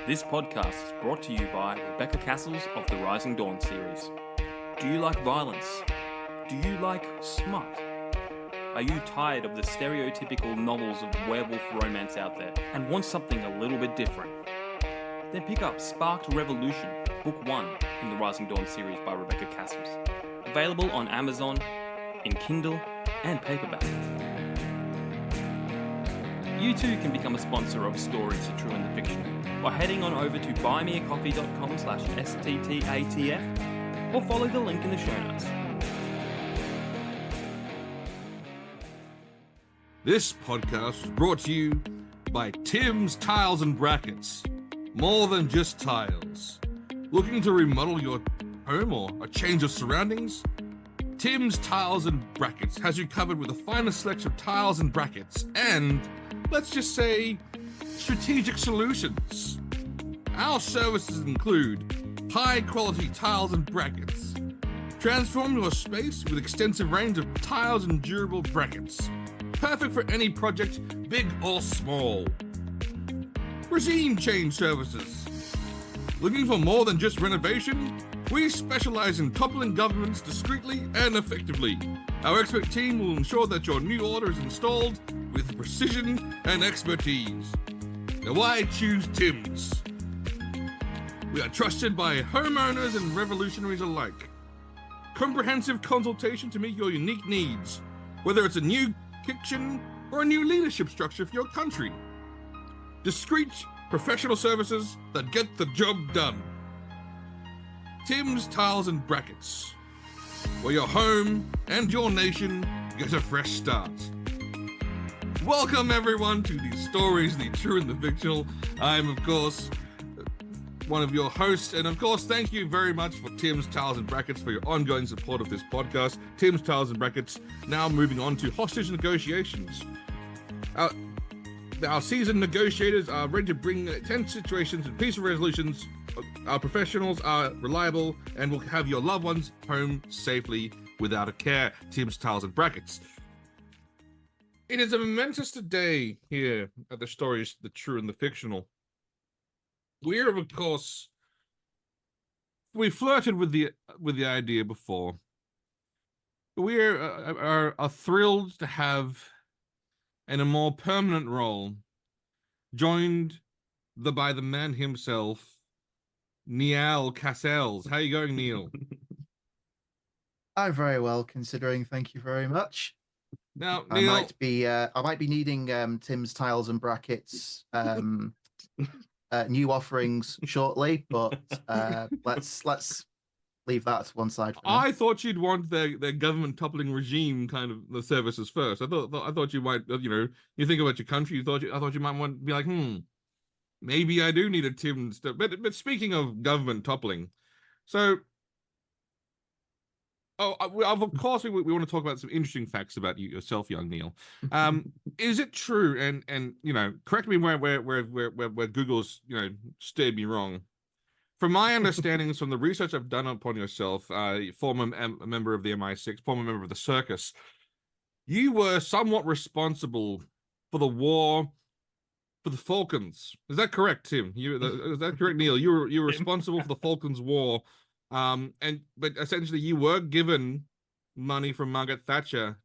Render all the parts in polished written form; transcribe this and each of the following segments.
This podcast is brought to you by Rebecca Cassells of the Rising Dawn series. Do you like violence? Do you like smut? Are you tired of the stereotypical novels of werewolf romance out there and want something a little bit different? Then pick up Sparked Revolution, Book 1 in the Rising Dawn series by Rebecca Cassells. Available on Amazon, in Kindle and paperback. You too can become a sponsor of Stories, The True and the Fictional by heading on over to buymeacoffee.com/STTATF or follow the link in the show notes. This podcast is brought to you by Tim's Tiles and Brackets. More than just tiles. Looking to remodel your home or a change of surroundings? Tim's Tiles and Brackets has you covered with the finest selection of tiles and brackets and, let's just say, strategic solutions. Our services include high-quality tiles and brackets. Transform your space with extensive range of tiles and durable brackets. Perfect for any project, big or small. Regime change services. Looking for more than just renovation? We specialize in toppling governments discreetly and effectively. Our expert team will ensure that your new order is installed with precision and expertise. Now why choose Tim's? We are trusted by homeowners and revolutionaries alike. Comprehensive consultation to meet your unique needs, whether it's a new kitchen or a new leadership structure for your country. Discreet, professional services that get the job done. Tim's Tiles and Brackets, where your home and your nation get a fresh start. Welcome everyone to the Stories, the True and the Fictional. I'm, of course, one of your hosts, and of course, thank you very much for Tim's Tiles and Brackets for your ongoing support of this podcast. Tim's Tiles and Brackets now moving on to hostage negotiations. Our seasoned negotiators are ready to bring tense situations and peaceful resolutions. Our professionals are reliable and will have your loved ones home safely without a care. Tim's Tiles and Brackets. It is a momentous day here at the Stories, the True and the Fictional. We're, of course, we flirted with the idea before. We are thrilled to have, in a more permanent role, joined by the man himself, Neil Cassells. How are you going, Neil? I'm very well, considering. Thank you very much. Now, I Neil, might be needing Tim's Tiles and Brackets new offerings shortly, but let's leave that to one side for now. I thought you'd want their government toppling regime kind of the services first. I thought you might, you think about your country. I thought you might want to be like, maybe I do need a Tim's. But speaking of government toppling, so. Of course, we want to talk about some interesting facts about yourself, young Neil. Is it true? And correct me where Google's steered me wrong. From my understandings, from the research I've done upon yourself, former member of the MI6, former member of the circus, you were somewhat responsible for the war for the Falklands. Is that correct, Tim? Is that correct, Neil? You were responsible for the Falklands War. But essentially you were given money from Margaret Thatcher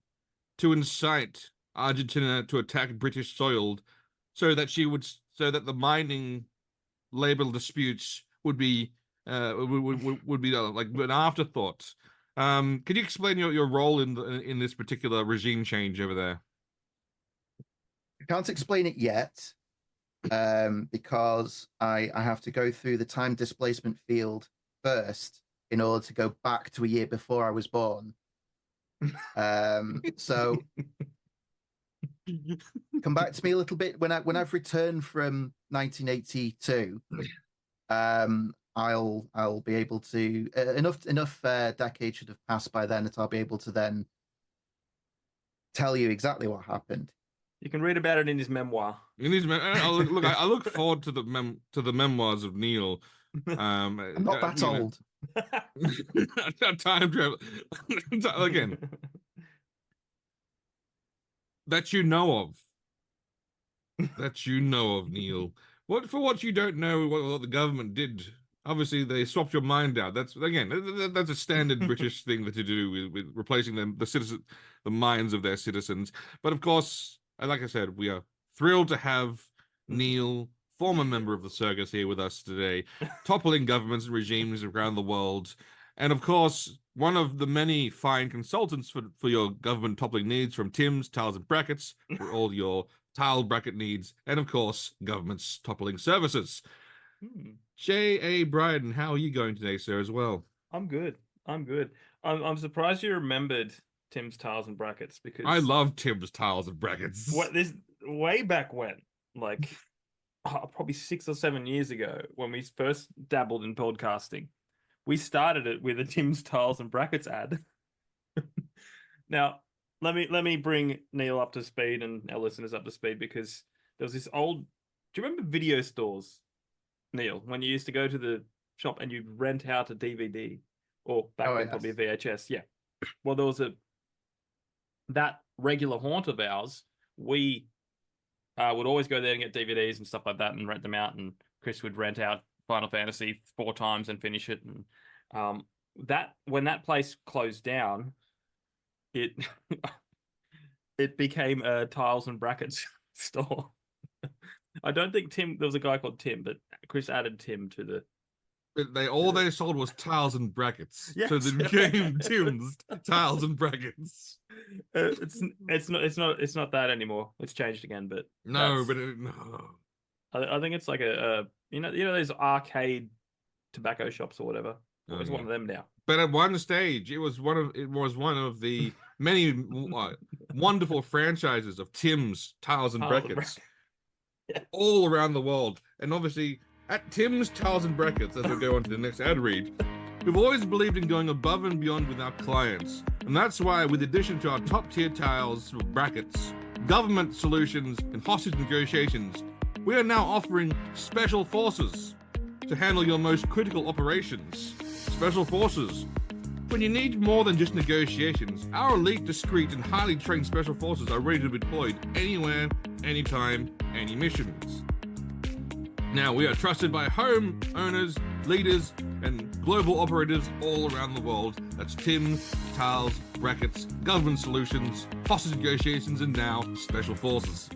to incite Argentina to attack British soil so that the mining labor disputes would be like an afterthought. Could you explain your role in this particular regime change over there? I can't explain it yet because I have to go through the time displacement field first in order to go back to a year before I was born. So come back to me a little bit when I've returned from 1982. I'll be able to enough decades should have passed by then that I'll be able to then tell you exactly what happened. You can read about it in his memoir. I look forward to the memoirs of Neil. I'm not that old. Time travel again that you know of, Neil. what you don't know, what the government did. Obviously, they swapped your mind out. That's again, that's a standard British thing to do with replacing the minds of their citizens. But of course, like I said, we are thrilled to have Neil, former member of the circus, here with us today, toppling governments and regimes around the world, and of course, one of the many fine consultants for your government toppling needs, from Tim's Tiles and Brackets for all your tile bracket needs, and of course, government's toppling services. J.A. Bryden, how are you going today, sir, as well? I'm good. I'm surprised you remembered Tim's Tiles and Brackets, because I love Tim's Tiles and Brackets. this way back when, like probably 6 or 7 years ago, when we first dabbled in podcasting, we started it with a Tim's Tiles and Brackets ad. Now, let me bring Neil up to speed and our listeners up to speed, because there was this old. Do you remember video stores, Neil, when you used to go to the shop and you'd rent out a DVD, or back then probably a VHS? Yeah. Well, there was that regular haunt of ours. We would always go there and get DVDs and stuff like that and rent them out, and Chris would rent out Final Fantasy 4 times and finish it. And that when that place closed down, it it became a Tiles and Brackets store. I don't think there was a guy called Tim, but Chris added Tim to the. They sold was tiles and brackets, yes. So they became Tim's Tiles and Brackets. It's not that anymore. It's changed again, but no. I think it's like a you know those arcade tobacco shops or whatever. It's one of them now. But at one stage, it was one of the many wonderful franchises of Tim's Tiles and Brackets, all around the world. And obviously, at Tim's Tiles and Brackets, as we go on to the next ad read, we've always believed in going above and beyond with our clients. And that's why, with addition to our top-tier tiles, brackets, government solutions, and hostage negotiations, we are now offering special forces to handle your most critical operations. Special forces. When you need more than just negotiations, our elite, discreet, and highly trained special forces are ready to be deployed anywhere, anytime, any missions. Now, we are trusted by home owners, leaders, and global operators all around the world. That's Tim, Tiles, Brackets, Government Solutions, Hostage Negotiations, and now Special Forces.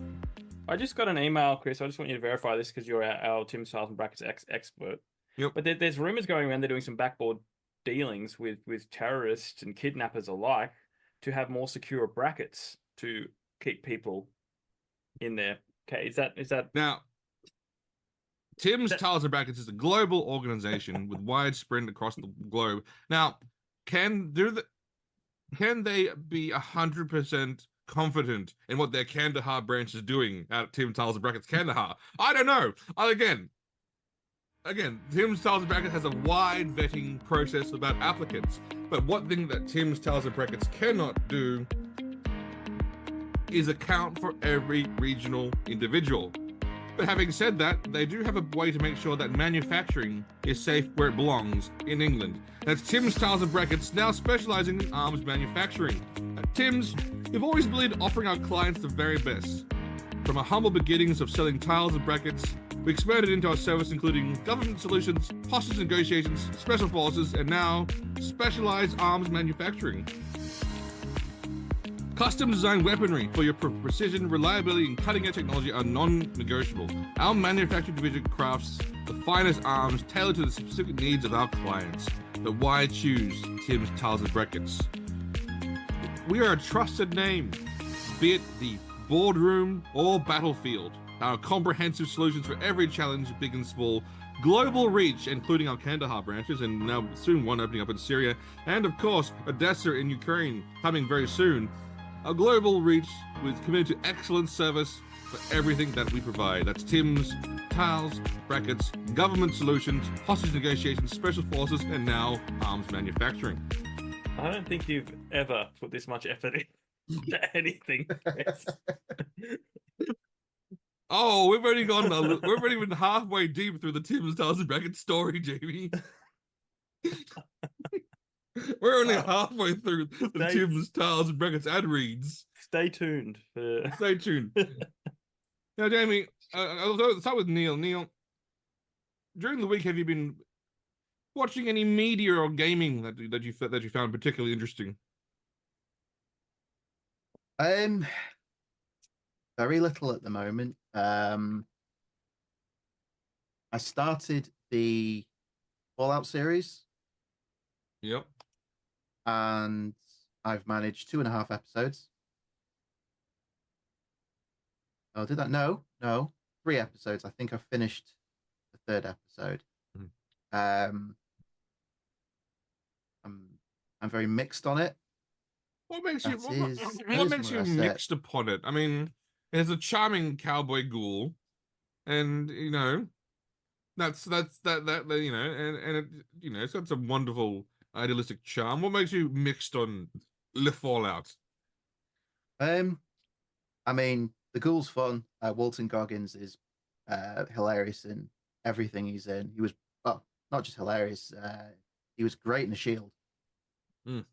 I just got an email, Chris. I just want you to verify this, because you're our Tim, Tiles, and Brackets expert. Yep. But there's rumors going around they're doing some backboard dealings with terrorists and kidnappers alike to have more secure brackets to keep people in there. Okay, is that now? Tim's Tiles and Brackets is a global organization with widespread across the globe. Now, can they be 100% confident in what their Kandahar branch is doing at Tim's Tiles and Brackets Kandahar? I don't know. Again, Tim's Tiles and Brackets has a wide vetting process about applicants. But one thing that Tim's Tiles and Brackets cannot do is account for every regional individual. But having said that, they do have a way to make sure that manufacturing is safe where it belongs, in England. That's Tim's Tiles and Brackets, now specializing in arms manufacturing. At Tim's, we've always believed offering our clients the very best. From our humble beginnings of selling tiles and brackets, we expanded into our service, including government solutions, hostage negotiations, special forces, and now specialized arms manufacturing. Custom designed weaponry for your precision, reliability, and cutting-edge technology are non-negotiable. Our manufacturing division crafts the finest arms tailored to the specific needs of our clients. But why choose Tim's Tiles and Brackets? We are a trusted name, be it the boardroom or battlefield. Our comprehensive solutions for every challenge, big and small. Global reach, including our Kandahar branches, and now soon one opening up in Syria, and of course, Odessa in Ukraine, coming very soon. A global reach with committed to excellent service for everything that we provide. That's Tim's, Tiles, Brackets, Government Solutions, Hostage Negotiations, Special Forces, and now Arms Manufacturing. I don't think you've ever put this much effort into anything. Oh, we've already been halfway deep through the Tim's, Tiles, and Brackets story, Jamie. We're only halfway through the Tim's, Tiles, and Brackets ad reads. Stay tuned. Stay tuned. Now, Jamie, I'll start with Neil. Neil, during the week, have you been watching any media or gaming that you found particularly interesting? Very little at the moment. I started the Fallout series, Yep. and I've managed 2.5 episodes. Oh, did that? No, 3 episodes. I think I finished the third episode. Mhm. Um, I'm very mixed on it. What makes you That is what makes more you or less it. mixed upon it? I mean, it's a charming cowboy ghoul, and and it, it's got some wonderful idealistic charm. What makes you mixed on the Fallout? Um, I mean, the ghoul's fun. Walton Goggins is hilarious in everything he's in. He was, well, not just hilarious. He was great in The Shield. Mm.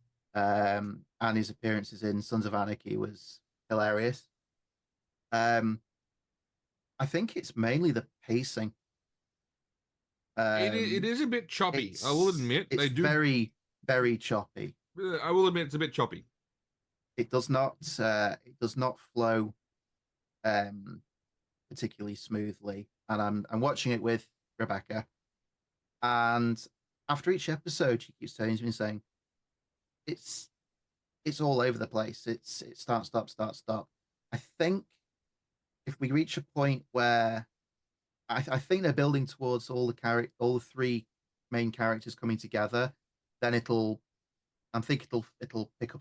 And his appearances in Sons of Anarchy was hilarious. Um, I think it's mainly the pacing. It Um, is a bit choppy. I will admit it's they do. very, very choppy. I will admit it's a bit choppy. It does not flow um particularly smoothly. And I'm watching it with Rebecca, and after each episode, she keeps telling me, saying it's it's all over the place. It start, stop, start, stop. I think if we reach a point where I think they're building towards all the three main characters coming together, then it'll pick up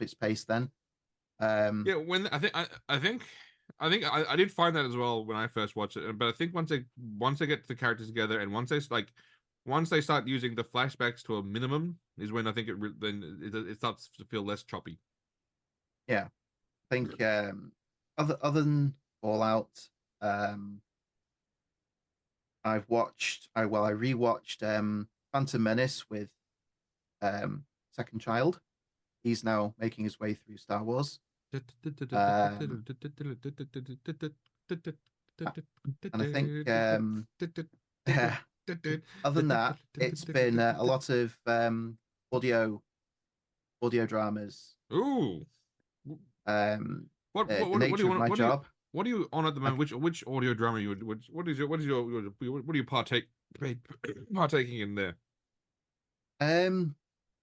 its pace then. Um, Yeah, when I did find that as well when I first watched it, but I think once they get the characters together and once they start using the flashbacks to a minimum is when I think it starts to feel less choppy. yeah, I think other than Fallout, um, I rewatched Phantom Menace with Second Child. He's now making his way through Star Wars. Um, and I think other than that, it's been a lot of audio audio dramas. Ooh, Um, what what the what do you nature of want? my job. What are you on at the I, moment? Which audio drama you would? What is your what are you partaking in there? um,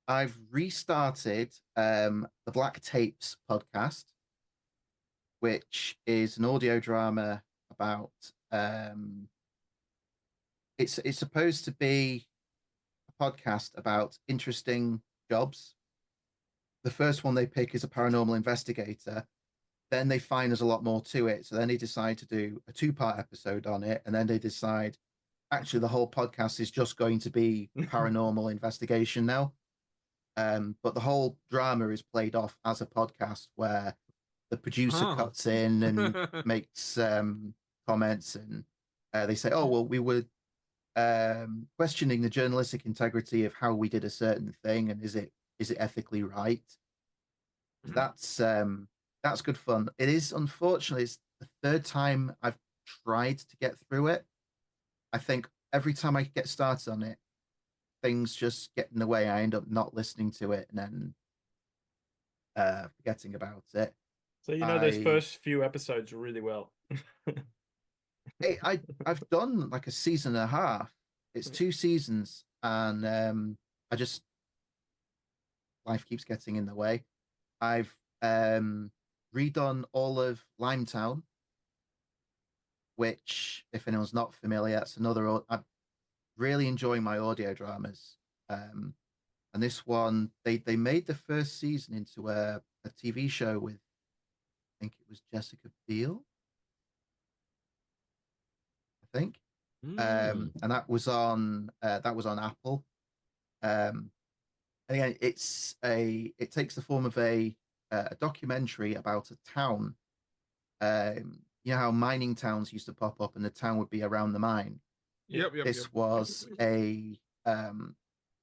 I've restarted the Black Tapes podcast, which is an audio drama about it's supposed to be a podcast about interesting jobs. The first one they pick is a paranormal investigator. Then they find there's a lot more to it. So then they decide to do a two-part episode on it. And then they decide actually the whole podcast is just going to be paranormal investigation now. But the whole drama is played off as a podcast where the producer Huh. cuts in and makes comments, and they say, "Oh well, we were questioning the journalistic integrity of how we did a certain thing, and is it ethically right?" That's good fun. It is, unfortunately, it's the third time I've tried to get through it. I think every time I get started on it, things just get in the way. I end up not listening to it and then forgetting about it. So you know those I, first few episodes really well. I've done like a season and a half. It's 2 seasons, and I just life keeps getting in the way. I've redone all of Limetown, which, if anyone's not familiar, that's another. I'm really enjoying my audio dramas. And this one, they made the first season into a TV show with, I think it was Jessica Biel, I think. Mm. And that was on Apple. Um, and again, it takes the form of a documentary about a town. You know how mining towns used to pop up and the town would be around the mine. Yep. This was a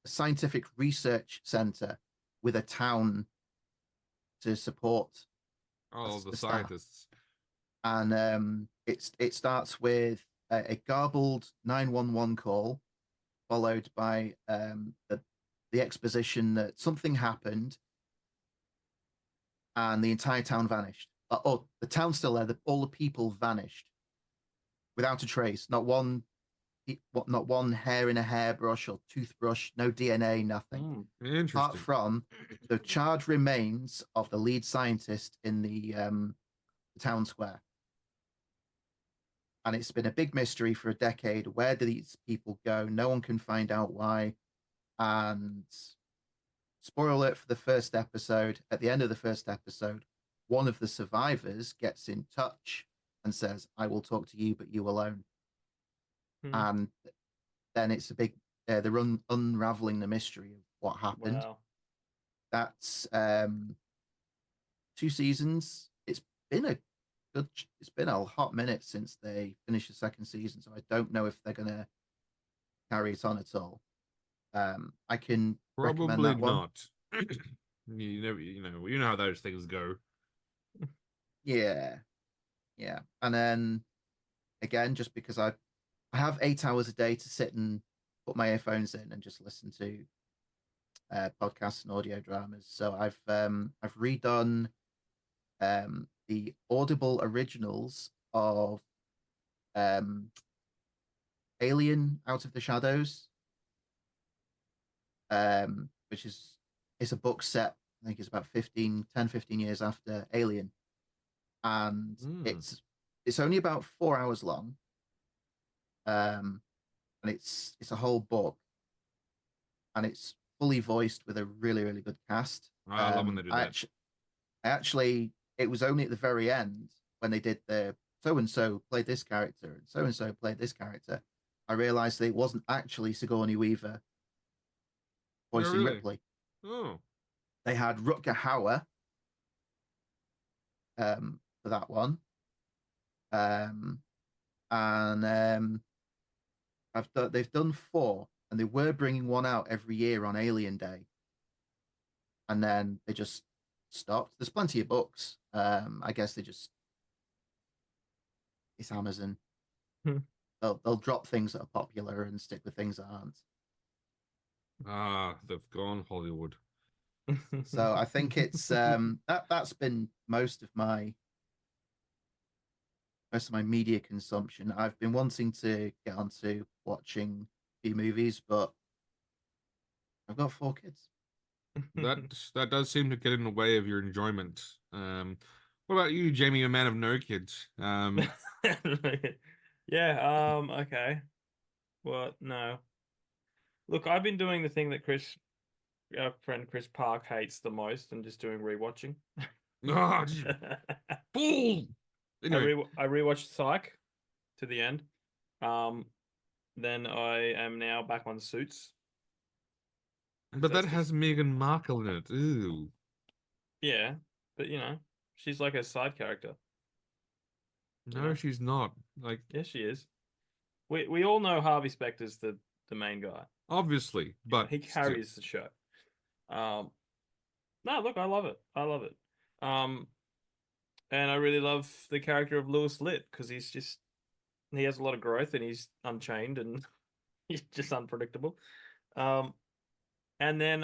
scientific research center with a town to support Oh, the the staff. scientists. and it starts with a garbled 911 call, followed by the exposition that something happened and the entire town vanished. Oh, the town's still there. All the people vanished without a trace. Not one hair in a hairbrush or toothbrush. No DNA. Nothing. Apart Interesting. from the charred remains of the lead scientist in the town square. And it's been a big mystery for a decade. Where do these people go? No one can find out why. And spoiler alert for the first episode, at the end of the first episode, one of the survivors gets in touch and says, I will talk to you, but you alone. And then it's a big, they're unraveling the mystery of what happened. Wow. That's 2 seasons. It's been a hot minute since they finished the second season, so I don't know if they're gonna carry it on at all. I can recommend Probably that one. not. You know how those things go. Yeah, and then again, just because I have 8 hours a day to sit and put my earphones in and just listen to podcasts and audio dramas, so I've redone the Audible originals of Alien Out of the Shadows, which is a book set, I think it's about 10, 15 years after Alien. And it's only about 4 hours long. And it's a whole book. And it's fully voiced with a really, really good cast. I love when they do that. It was only at the very end when they did the so-and-so played this character and so-and-so played this character, I realized that it wasn't actually Sigourney Weaver voicing Ripley. Oh. They had Rutger Hauer for that one. They've done 4, and they were bringing one out every year on Alien Day. And then they just stopped. There's plenty of books. I guess it's Amazon. They'll drop things that are popular and stick with things that aren't. They've gone Hollywood. So I think it's that's been most of my media consumption. I've been wanting to get onto watching a few movies, but I've got 4 kids. That does seem to get in the way of your enjoyment. What about you, Jamie, a man of no kids? Yeah, okay. What? No. Look, I've been doing the thing that our friend Chris Park hates the most, and just doing rewatching. Oh, fool! Anyway. I rewatched Psych to the end. Then I am now back on Suits. But that has Meghan Markle in it. Ooh. Yeah, but she's like a side character. No, she's not. Like, yes, she is. We all know Harvey Specter's the main guy. Obviously, but he carries the show. No, look, I love it. And I really love the character of Louis Litt, because he has a lot of growth, and he's unchained, and he's just unpredictable. And then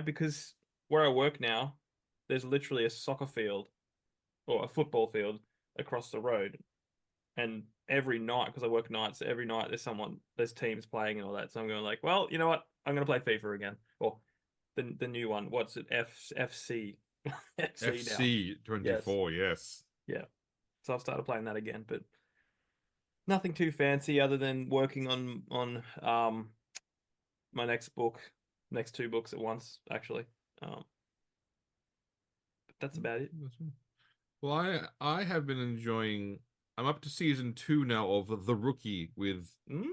because where I work now, there's literally a soccer field or a football field across the road. And every night, because I work nights, every night there's teams playing and all that. So I'm going like, well, you know what? I'm going to play FIFA again. Or the new one. What's it? FC. FC 24, yes. Yeah. So I've started playing that again, but nothing too fancy other than working on my next 2 books at once, actually. But that's about it. Well, I have been enjoying. I'm up to season 2 now of The Rookie with the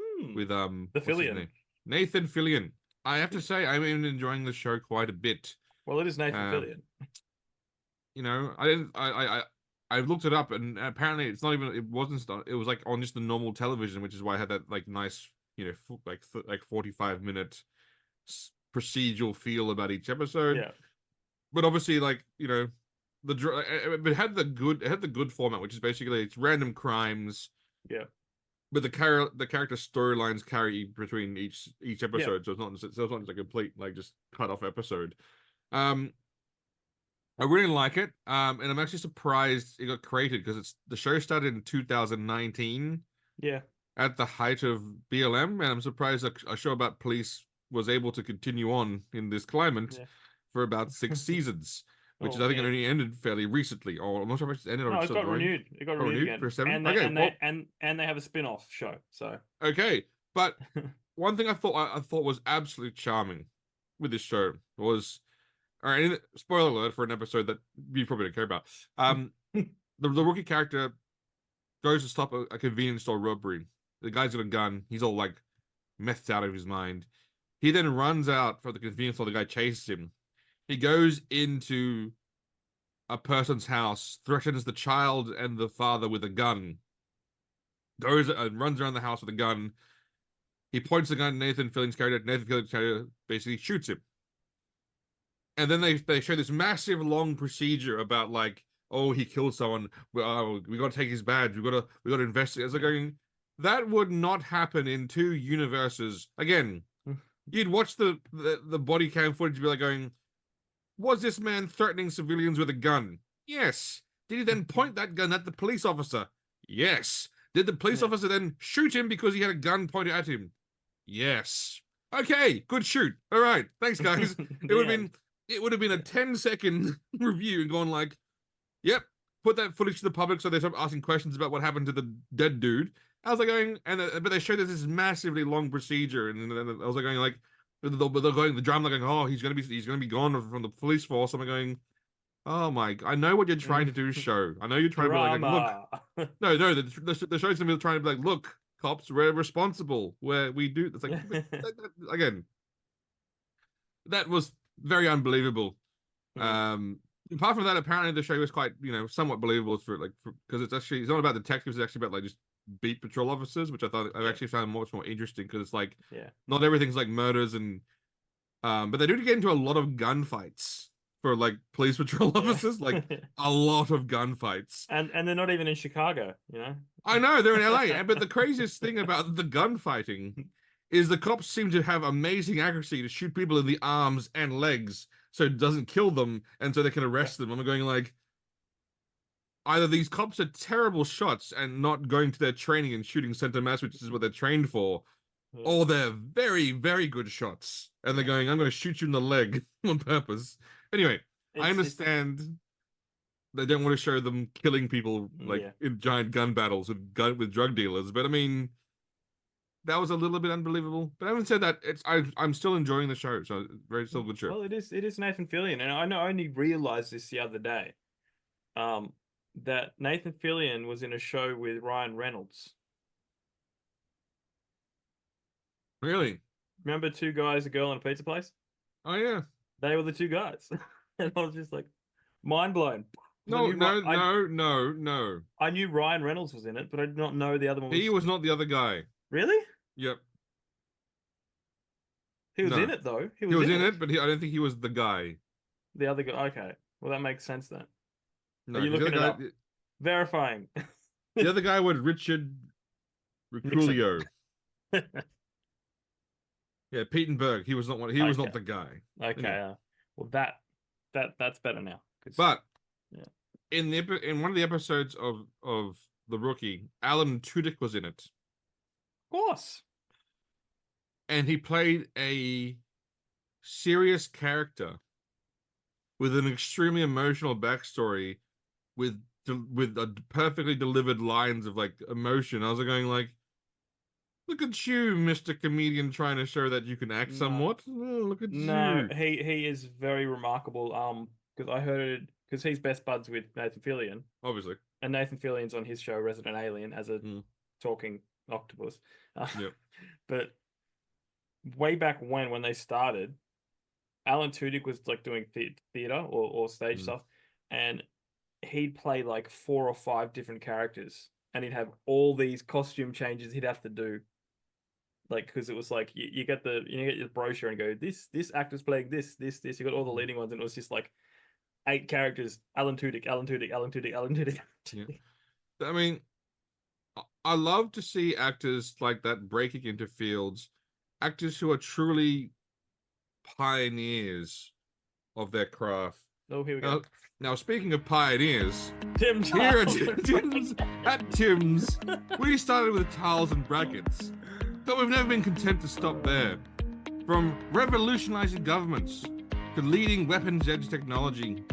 Fillion. Nathan Fillion. I have to say, I'm even enjoying the show quite a bit. Well, it is Nathan Fillion. I looked it up, and apparently it was like on just the normal television, which is why I had that like nice, like 45-minute procedural feel about each episode. Yeah. But obviously, it had the good format, which is basically it's random crimes. Yeah. But the character storylines carry between each episode, so it's not just a complete like just cut off episode. I really like it, and I'm actually surprised it got created because the show started in 2019. Yeah. At the height of BLM, and I'm surprised a show about police was able to continue on in this climate for about 6 seasons, which is I think it only ended fairly recently. Or I'm not sure if it's ended or no, it's it still got going. renewed. It got renewed again for 7. and they have a spin-off show. So but one thing I thought was absolutely charming with this show was, all right, spoiler alert for an episode that you probably don't care about. The rookie character goes to stop a convenience store robbery. The guy's got a gun. He's all like methed out of his mind. He then runs out for the convenience store. The guy chases him. He goes into a person's house, threatens the child and the father with a gun. Goes and runs around the house with a gun. He points the gun at Nathan Fillion's character. Nathan Fillion's character basically shoots him. And then they show this massive long procedure about like, oh, he killed someone. We got to take his badge. We got to investigate. It's like going, that would not happen in 2 universes. Again, you'd watch the body cam footage, be like going, was this man threatening civilians with a gun? Yes. Did he then point that gun at the police officer? Yes. Did the police officer then shoot him because he had a gun pointed at him? Yes. Okay, good shoot. All right, thanks guys. It would have been a 10-second review and gone like, yep, put that footage to the public so they stop asking questions about what happened to the dead dude. I was like going, but they showed this massively long procedure, and I was like going like, the drama like going, oh, he's gonna be gone from the police force. I'm going, oh my, I know what you're trying to do, show. I know you're trying to be like, look, the show's gonna be trying to be like, look, cops, we're responsible, where we do. It's like again, that was very unbelievable. Apart from that, apparently the show was quite, somewhat believable because it's not about detectives, it's actually about like just beat patrol officers, which I've actually found much more interesting because it's like not everything's like murders and but they do get into a lot of gunfights for like police patrol officers, like a lot of gunfights. And they're not even in Chicago, I know, they're in LA, but the craziest thing about the gunfighting is the cops seem to have amazing accuracy to shoot people in the arms and legs so it doesn't kill them and so they can arrest them. I'm going like, either these cops are terrible shots and not going to their training and shooting center mass, which is what they're trained for, or they're very, very good shots. And they're going, I'm going to shoot you in the leg on purpose. Anyway, I understand they don't want to show them killing people in giant gun battles with drug dealers, but I mean, that was a little bit unbelievable. But having said that, I'm still enjoying the show, so still a good show. Well, it is Nathan Fillion, and I only realized this the other day. That Nathan Fillion was in a show with Ryan Reynolds. Really? Remember 2 guys, a girl, and a pizza place? Oh yeah. They were the 2 guys. And I was just like, mind blown. No. I knew Ryan Reynolds was in it, but I did not know the other one was... He was not the other guy. Really? Yep. He was in it, though. He was in it, but I don't think he was the guy. The other guy... Okay. Well, that makes sense then. No, are you looking it up? Verifying. The other guy was Richard Riculio. Yeah, Petenberg. He was not one. He was not the guy. Okay. Anyway. Well, that's better now. But in one of the episodes of The Rookie, Alan Tudyk was in it. Of course. And he played a serious character with an extremely emotional backstory, with a perfectly delivered lines of like emotion. I was going like, look at you, Mr. Comedian, trying to show that you can act somewhat. Oh, look at you. No, he is very remarkable. Because I heard because he's best buds with Nathan Fillion, obviously, and Nathan Fillion's on his show Resident Alien as a talking octopus. Yep. But way back when they started, Alan Tudyk was like doing theater or stage stuff, and he'd play like 4 or 5 different characters, and he'd have all these costume changes he'd have to do. Like, because it was like you get your brochure and go, this actor's playing this. You got all the leading ones, and it was just like 8 characters. Alan Tudyk, Alan Tudyk, Alan Tudyk, Alan Tudyk. Yeah. I mean, I love to see actors like that breaking into fields, actors who are truly pioneers of their craft. Oh, here we Now, go. now speaking of pioneers, Tim here Tiles. at Tim's, we started with tiles and brackets, but we've never been content to stop there. From revolutionizing governments to leading weapons edge technology,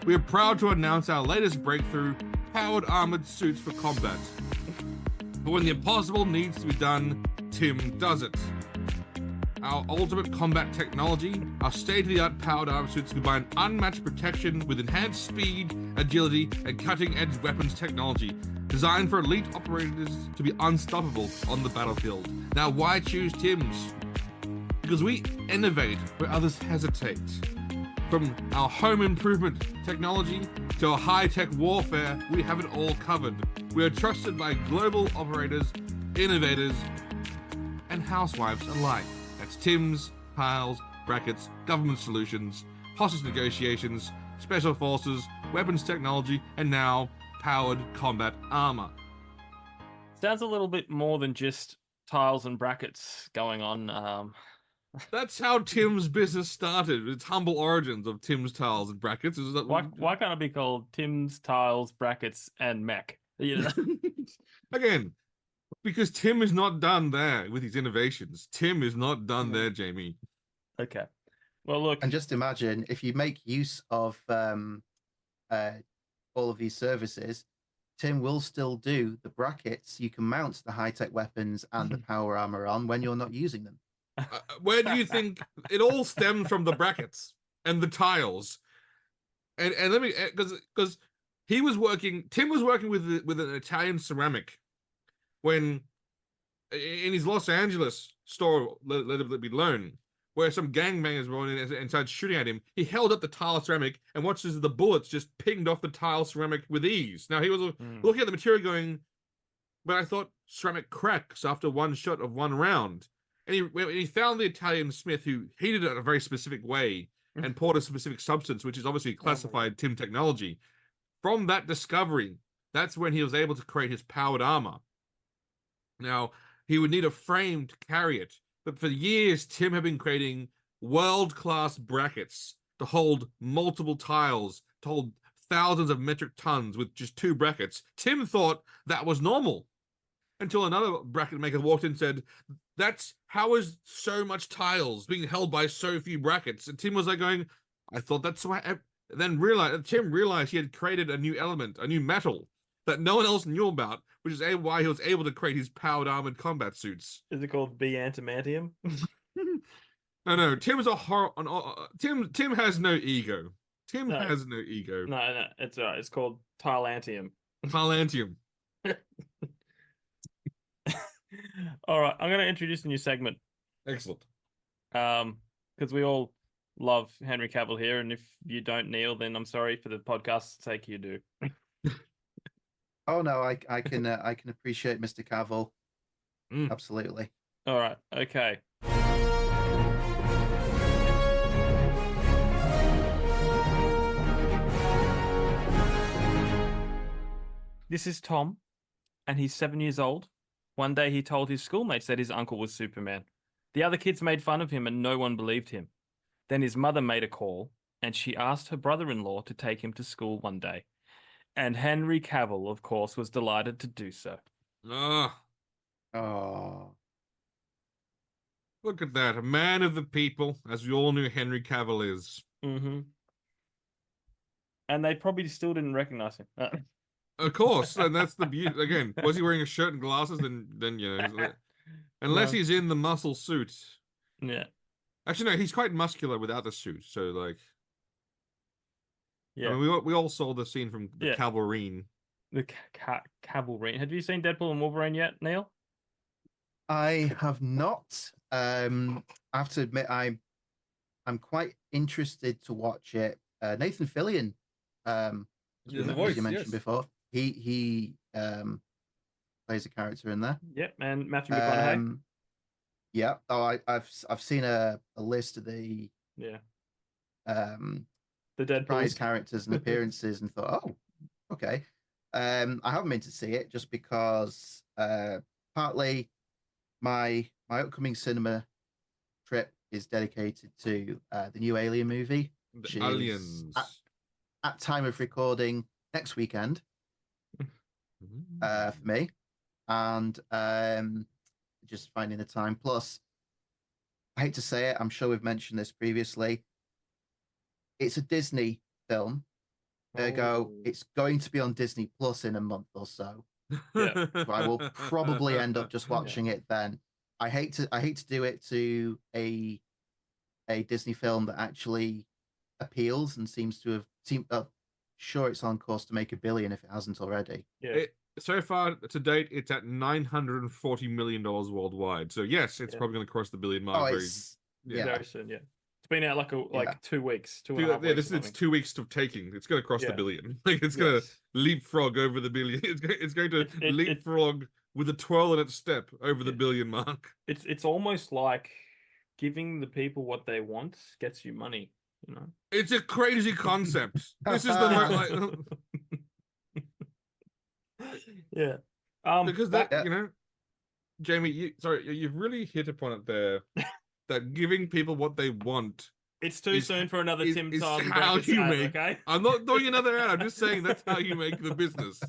we are proud to announce our latest breakthrough, powered armored suits for combat. But when the impossible needs to be done, Tim does it. Our ultimate combat technology, our state-of-the-art powered armor suits combine unmatched protection with enhanced speed, agility, and cutting-edge weapons technology, designed for elite operators to be unstoppable on the battlefield. Now, why choose Tim's? Because we innovate where others hesitate. From our home improvement technology to our high-tech warfare, we have it all covered. We are trusted by global operators, innovators, and housewives alike. That's Tim's, Tiles, Brackets, Government Solutions, Hostage Negotiations, Special Forces, Weapons Technology, and now Powered Combat Armor. Sounds a little bit more than just tiles and brackets going on. That's how Tim's business started. Its humble origins of Tim's, Tiles, and Brackets. Is that Why can't it be called Tim's, Tiles, Brackets, and Mech? You know? Again, because Tim is not done there with his innovations. Tim is not done there, Jamie. Okay. Well, look. And just imagine if you make use of all of these services, Tim will still do the brackets you can mount the high-tech weapons and the power armor on when you're not using them. Where do you think it all stemmed from? The brackets and the tiles, and let me, because Tim was working with an Italian ceramic when in his Los Angeles store, let it be known, where some gangbangers were in and started shooting at him. He held up the tile ceramic and watched as the bullets just pinged off the tile ceramic with ease. Now he was looking at the material going, but I thought ceramic cracks after one shot of one round. And he found the Italian smith who heated it in a very specific way and poured a specific substance, which is obviously classified Tim technology. From that discovery, that's when he was able to create his powered armor. Now, he would need a frame to carry it, but for years, Tim had been creating world-class brackets to hold multiple tiles, to hold thousands of metric tons with just 2 brackets. Tim thought that was normal, until another bracket maker walked in and said, how is so much tiles being held by so few brackets? And Tim was like going, I thought that's why. Then Tim realized he had created a new element, a new metal that no one else knew about, which is why he was able to create his powered armored combat suits. Is it called B-antimantium? No. Tim is Tim has no ego. Tim has no ego. No, it's all right. It's called tilantium. Tilantium. All right, I'm going to introduce a new segment. Excellent. Because we all love Henry Cavill here, and if you don't, Neil, then I'm sorry. For the podcast's sake, you do. Oh no, I can appreciate Mr. Cavill. Absolutely. All right. Okay. This is Tom, and he's 7 years old. One day he told his schoolmates that his uncle was Superman. The other kids made fun of him and no one believed him. Then his mother made a call and she asked her brother-in-law to take him to school one day. And Henry Cavill, of course, was delighted to do so. Oh. Look at that. A man of the people, as we all knew Henry Cavill is. Mm-hmm. And they probably still didn't recognize him. Of course, and that's the beauty. Again, was he wearing a shirt and glasses? Then you know, unless he's in the muscle suit. Yeah. Actually, no, he's quite muscular without the suit. So, like, yeah, I mean, we all saw the scene from the Cavalrine. The Cavalrine. Have you seen Deadpool and Wolverine yet, Neil? I have not. I have to admit, I'm quite interested to watch it. Nathan Fillion, as you mentioned before. He plays a character in there. Yep, and Matthew McFarlane. Yeah. Oh, I've seen a list of the The surprise Deadpool. characters and appearances, and thought, oh, okay. I haven't been to see it just because partly my upcoming cinema trip is dedicated to the new Alien movie, The which is aliens. at time of recording next weekend for me, and just finding the time. Plus, I hate to say it, I'm sure we've mentioned this previously. It's a Disney film, ergo, Oh. it's going to be on Disney Plus in a month or so. Yeah. So I will probably end up just Yeah. watching it then. I hate to do it to a Disney film that actually appeals and seems to have seemed sure it's on course to make $1 billion if it hasn't already. Yeah. So far to date, it's at $940 million worldwide. So yes, it's Yeah. probably going to cross the billion Oh, mark. it's Very soon. Yeah. It's been out like 2 weeks, 2.5 weeks. This is it's 2 weeks of taking. It's going to cross the Yeah. billion. Like it's going to Yes. leapfrog over the billion. It's going to leapfrog with a twirl in its step over the billion mark. It's almost like giving the people what they want gets you money, you know. It's a crazy concept. This is the like, Yeah. because that you know, Jamie, you've really hit upon it there. That giving people what they want. It's too soon for another Tim is Tiles and how Brackets you ad, make. okay? I'm not doing another ad. I'm just saying that's how you make the business.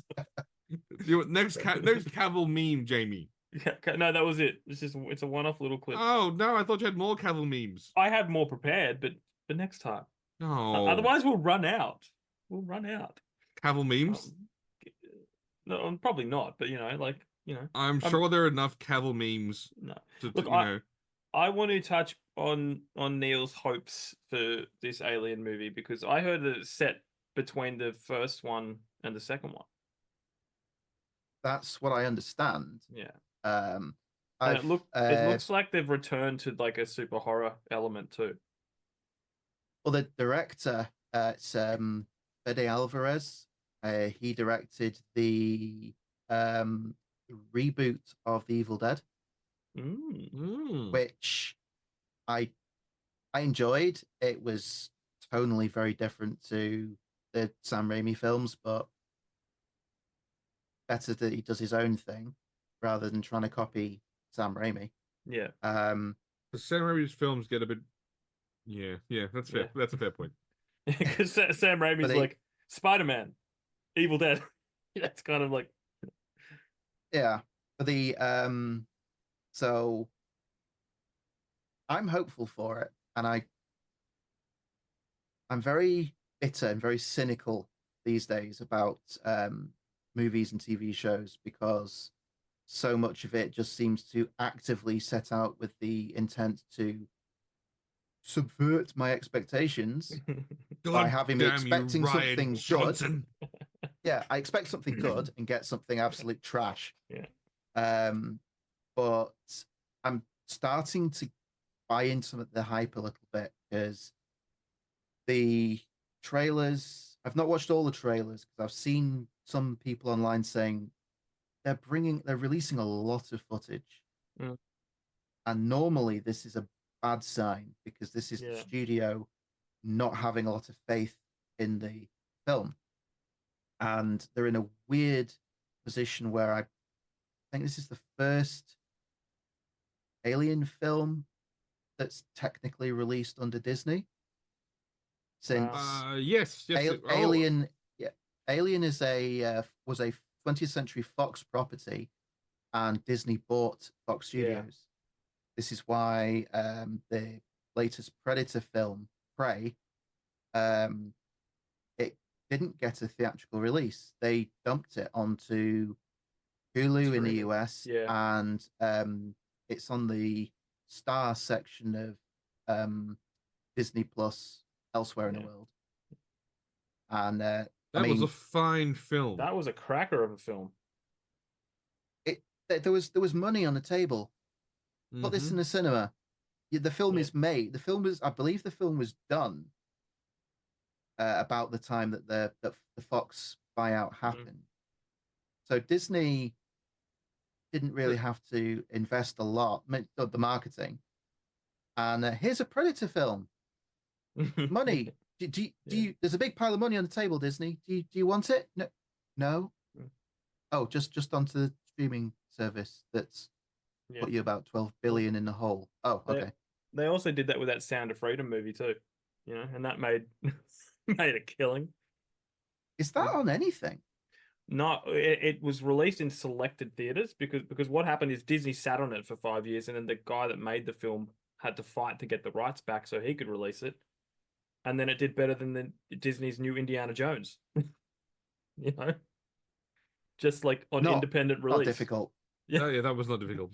Next Cavill meme, Jamie. Yeah, okay, no, that was it. It's a one-off little clip. Oh no, I thought you had more Cavill memes. I have more prepared, but next time. No. Otherwise, we'll run out. We'll run out. Cavill memes? No, probably not. But I'm sure there are enough Cavill memes. No. To Look, I want to touch on Neil's hopes for this Alien movie because I heard that it's set between the first one and the second one. That's what I understand. Yeah. And it looks like they've returned to like a super horror element too. Well, the director, it's Fede Alvarez. He directed the reboot of The Evil Dead, which I enjoyed. It was tonally very different to the Sam Raimi films, but better that he does his own thing rather than trying to copy Sam Raimi. Yeah. The Sam Raimi's films get a bit. Yeah, that's fair. Yeah. That's a fair point. Because Sam Raimi's like Spider-Man, Evil Dead. That's kind of like. Yeah, but so I'm hopeful for it, and I'm very bitter and very cynical these days about movies and TV shows because so much of it just seems to actively set out with the intent to subvert my expectations by having me expecting something good. Yeah, I expect something good and get something absolute trash. Yeah. But I'm starting to buy into the hype a little bit because the trailers, I've not watched all the trailers because I've seen some people online saying they're releasing a lot of footage. And normally this is a bad sign because this is the studio not having a lot of faith in the film. And they're in a weird position where I think this is the first Alien film that's technically released under Disney. Since yes, Alien is was a 20th Century Fox property, and Disney bought Fox Studios. Yeah. This is why the latest Predator film, Prey, it didn't get a theatrical release. They dumped it onto Hulu in the US, and it's on the Star section of Disney Plus elsewhere in the world. And that was a fine film. That was a cracker of a film. There was money on the table. Put this in the cinema. The film is made. I believe the film was done about the time that the Fox buyout happened. So Disney didn't really have to invest a lot of the marketing. And here's a Predator film. Money. There's a big pile of money on the table, Disney. Do you want it? No, no. Mm. Oh, just onto the streaming service that's Yeah. put you about 12 billion in the hole. Oh, They, okay. they also did that with that Sound of Freedom movie too, and that made made a killing. Is that on anything? No, it was released in selected theaters because what happened is Disney sat on it for 5 years, and then the guy that made the film had to fight to get the rights back so he could release it, and then it did better than Disney's new Indiana Jones, you know, just like on Not independent not release. difficult. Yeah. Oh, yeah, that was not difficult.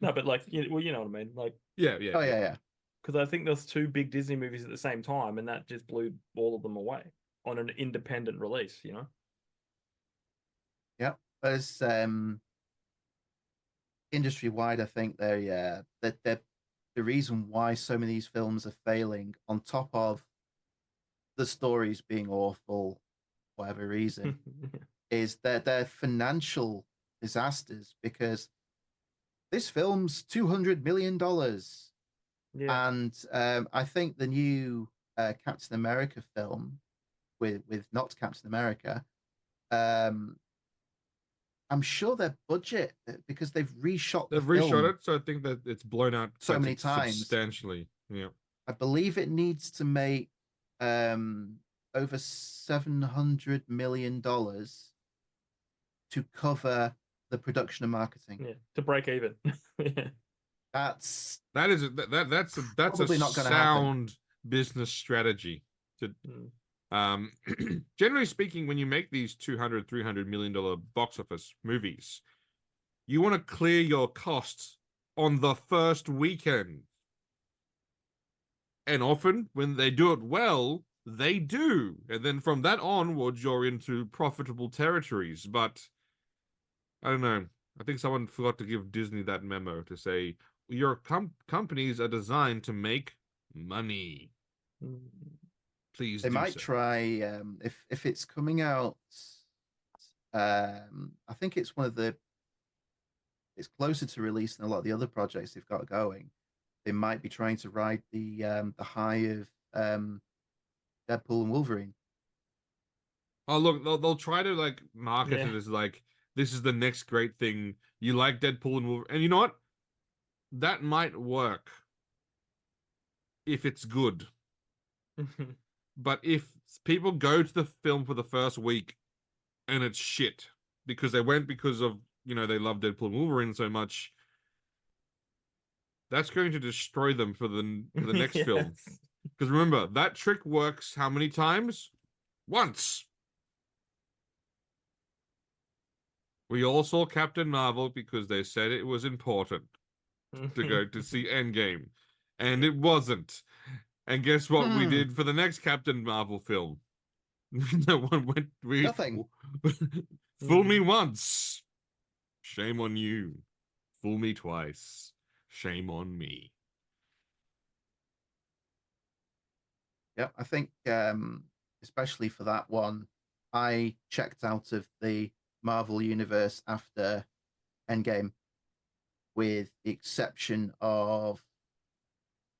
No, but like, well, you know what I mean, like, Yeah, Oh yeah. because I think there's two big Disney movies at the same time, and that just blew all of them away on an independent release, Yeah. As industry wide, I think that the reason why so many of these films are failing, on top of the stories being awful, whatever reason, is that they're financial disasters because this film's $200 million. Yeah. And I think the new Captain America film with not Captain America, um, I'm sure their budget because they've reshot the They've reshot film it, so I think that it's blown out so quite many times. substantially. Yeah. I believe it needs to make over $700 million to cover the production and marketing. Yeah, to break even. Yeah. That's That's a probably not going to happen. sound business strategy. To Mm. generally speaking, when you make these $200-300 million box office movies, you want to clear your costs on the first weekend. And often, when they do it well, they do. And then from that onwards, you're into profitable territories. But I don't know. I think someone forgot to give Disney that memo to say, your companies are designed to make money. Mm. Please They do might so. try if it's coming out. I think it's it's closer to release than a lot of the other projects they've got going. They might be trying to ride the high of Deadpool and Wolverine. Oh, look, they'll try to like market Yeah. it as like, this is the next great thing. You like Deadpool and Wolverine. And you know what? That might work if it's good. But if people go to the film for the first week and it's shit because they went because of, they love Deadpool and Wolverine so much, that's going to destroy them for the next Yes. film. Because remember, that trick works how many times? Once. We all saw Captain Marvel because they said it was important to go to see Endgame. And it wasn't. And guess what we did for the next Captain Marvel film? No one went. Nothing. Fool me once. Shame on you. Fool me twice. Shame on me. Yeah, I think especially for that one, I checked out of the Marvel universe after Endgame, with the exception of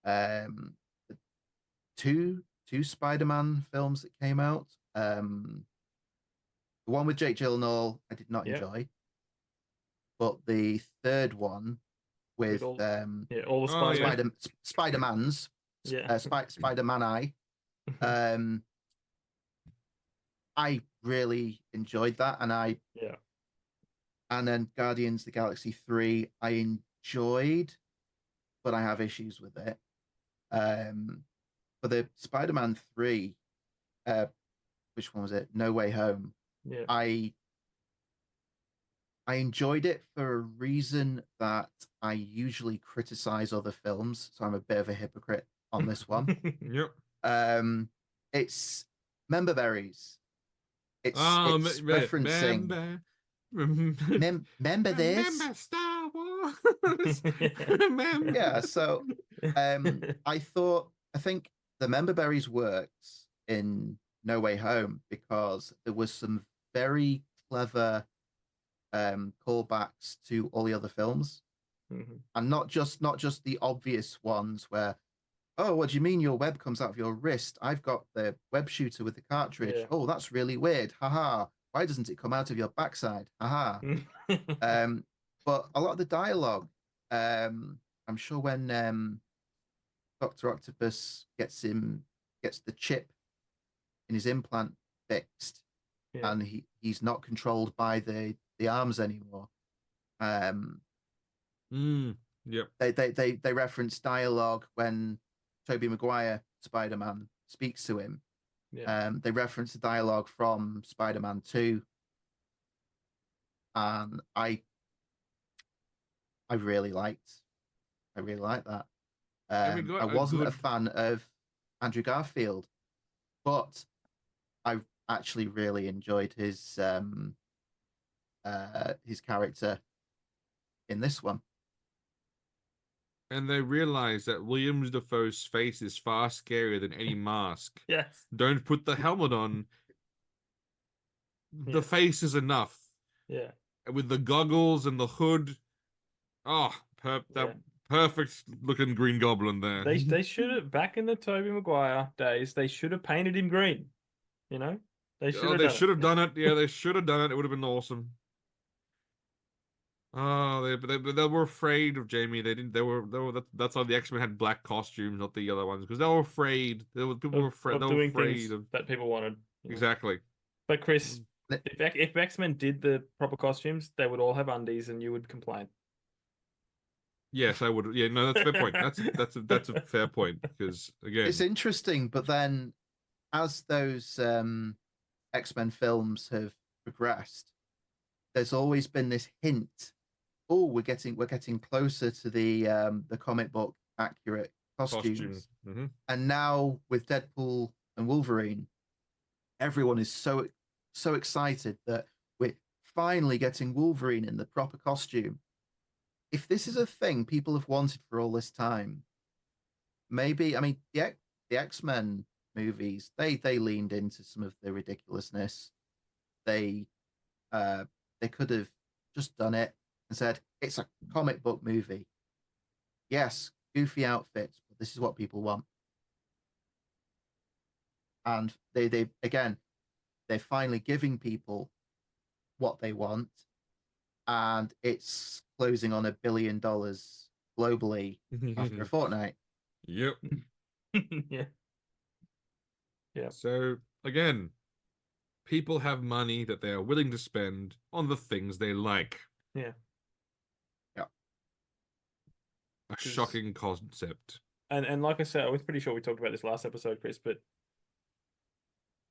the two Spider-Man films that came out. The one with Jake Gyllenhaal, I did not Yeah. enjoy, but the third one with all the Oh, Spider-Man. yeah. Spider-Man's Yeah. Spider-Man I really enjoyed that, and Yeah. and then Guardians of the Galaxy 3 I enjoyed, but I have issues with it. For the Spider-Man 3, which one was it? No Way Home. Yeah. I enjoyed it for a reason that I usually criticize other films, so I'm a bit of a hypocrite on this one. Yep. It's Member Berries. It's Remember referencing remember this? Remember Star Wars. Remember. Yeah, so I think the Member Berries works in No Way Home because there was some very clever callbacks to all the other films, Mhm. and not just the obvious ones where, oh, what do you mean your web comes out of your wrist? I've got the web shooter with the cartridge. Yeah. Oh, that's really weird. Haha. Why doesn't it come out of your backside? Haha. But a lot of the dialogue, I'm sure when Dr. Octopus gets the chip in his implant fixed, Yeah. and he's not controlled by the arms anymore. Yep. They reference dialogue when Tobey Maguire Spider-Man speaks to him. Yeah. They reference the dialogue from Spider-Man 2, and I really liked that. And we I got a wasn't a good. fan of Andrew Garfield, but I actually really enjoyed his character in this one. And they realize that Williams Dafoe's face is far scarier than any mask. Yes. Don't put the helmet on. The Yeah. face is enough. Yeah. With the goggles and the hood. Oh, perfect looking Green Goblin there. They should have, back in the Tobey Maguire days, they should have painted him green. You know? They should have done it. Yeah, they should have done it. It would have been awesome. Oh, they were afraid of Jamie. They didn't. They were. That's why the X-Men had black costumes, not the other ones, because they were afraid. People were afraid. They were doing afraid things of that people wanted. exactly. But Chris, Mm. if X-Men did the proper costumes, they would all have undies, and you would complain. Yes, I would. Yeah, no, that's a fair point. That's a fair point, because again, It's interesting, but then as those X-Men films have progressed, there's always been this hint. Oh, we're getting closer to the comic book accurate costumes. Mm-hmm. And now with Deadpool and Wolverine, everyone is so excited that we're finally getting Wolverine in the proper costume. If this is a thing people have wanted for all this time, maybe, I mean, the X-Men movies, they leaned into some of the ridiculousness. They could have just done it and said it's a comic book movie. Yes, goofy outfits, but this is what people want. And they're finally giving people what they want, and it's closing on $1 billion globally after a fortnight. Yep. Yeah. Yeah. So again, people have money that they are willing to spend on the things they like. Yeah. Yeah. A shocking concept. And like I said, I was pretty sure we talked about this last episode, Chris, but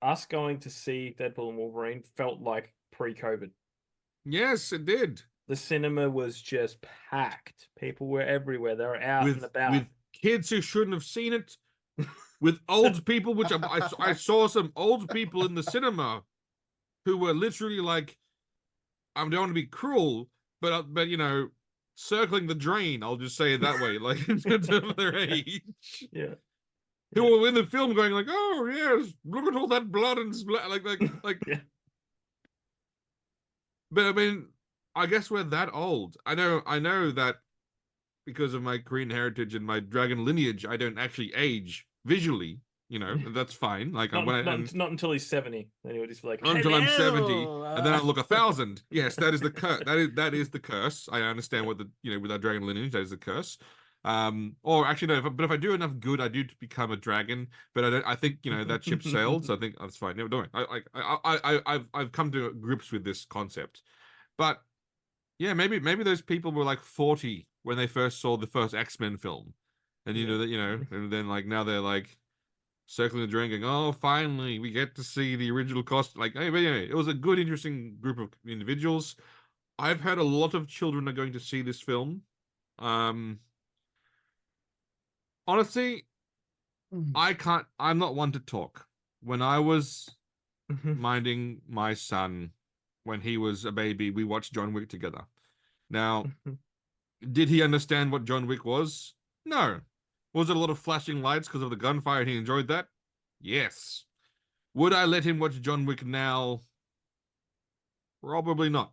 us going to see Deadpool and Wolverine felt like pre-COVID. Yes, it did. The cinema was just packed. People were everywhere. They were out and about. With kids who shouldn't have seen it, with old people, which I saw some old people in the cinema who were literally like, I don't want to be cruel, but you know, circling the drain. I'll just say it that way, like in terms of their age. Yeah. Who were in the film going like, oh yes, look at all that blood and like. Yeah. But I mean, I guess we're that old. I know that because of my Korean heritage and my dragon lineage, I don't actually age visually. You know, that's fine. Like not until he's 70, then he would just be like, until I'm 70, "Hello!" and then I look 1,000. Yes, that is the curse. That is the curse. I understand what with our dragon lineage, that is the curse. Or actually no, but if I do enough good, I do become a dragon. But I think that ship sailed, so I think that's fine. No, don't worry. I've come to grips with this concept. But yeah, maybe those people were like 40 when they first saw the first X-Men film, and and then like now they're like circling the drain, going, "Oh, finally we get to see the original cost." Like, hey, but anyway, it was a good, interesting group of individuals. I've heard a lot of children are going to see this film. Honestly, I'm not one to talk. When I was minding my son when he was a baby, we watched John Wick together. Now, did he understand what John Wick was? No. Was it a lot of flashing lights because of the gunfire and he enjoyed that? Yes. Would I let him watch John Wick now? Probably not.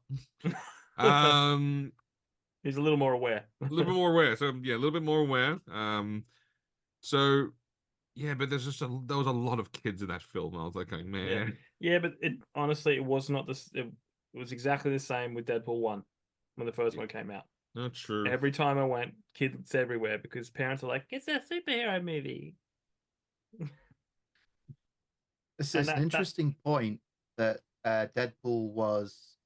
He's a little more aware. A little bit more aware. So yeah, a little bit more aware. So yeah, but there was a lot of kids in that film. I was like, going, man. Yeah, but honestly, it was not this. It was exactly the same with Deadpool 1 when the first one came out. Not true. Every time I went, kids everywhere because parents are like, "It's a superhero movie." It's And an interesting point that Deadpool was.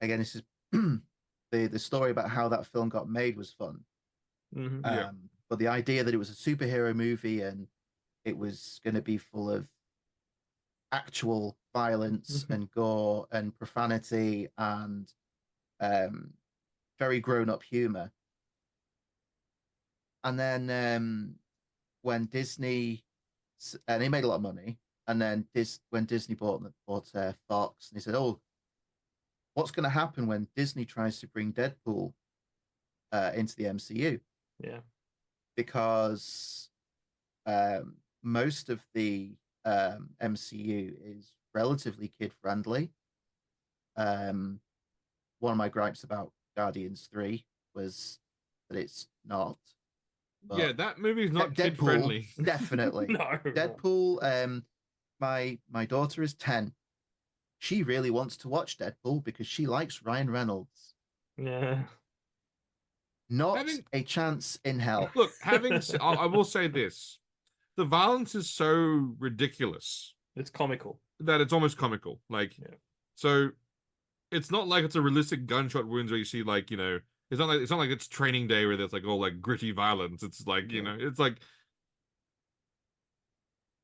Again, this is the story about how that film got made was fun. Yeah. But the idea that it was a superhero movie and it was going to be full of actual violence and gore and profanity and very grown-up humor. And then when Disney and he made a lot of money, and then when Disney bought Fox, and he said, "Oh, what's going to happen when Disney tries to bring Deadpool into the MCU?" Yeah, because most of the MCU is relatively kid friendly. One of my gripes about Guardians 3 was that it's not. But yeah, that movie is not kid Deadpool, friendly. definitely. no, Deadpool. My daughter is 10. She really wants to watch Deadpool because she likes Ryan Reynolds. yeah, Not a chance in hell. Look, I will say this: the violence is so ridiculous it's comical. that it's almost comical. Like, Yeah. so it's not like it's a realistic gunshot wounds where you see like, it's not like it's Training Day where there's like all like gritty violence. It's like, it's like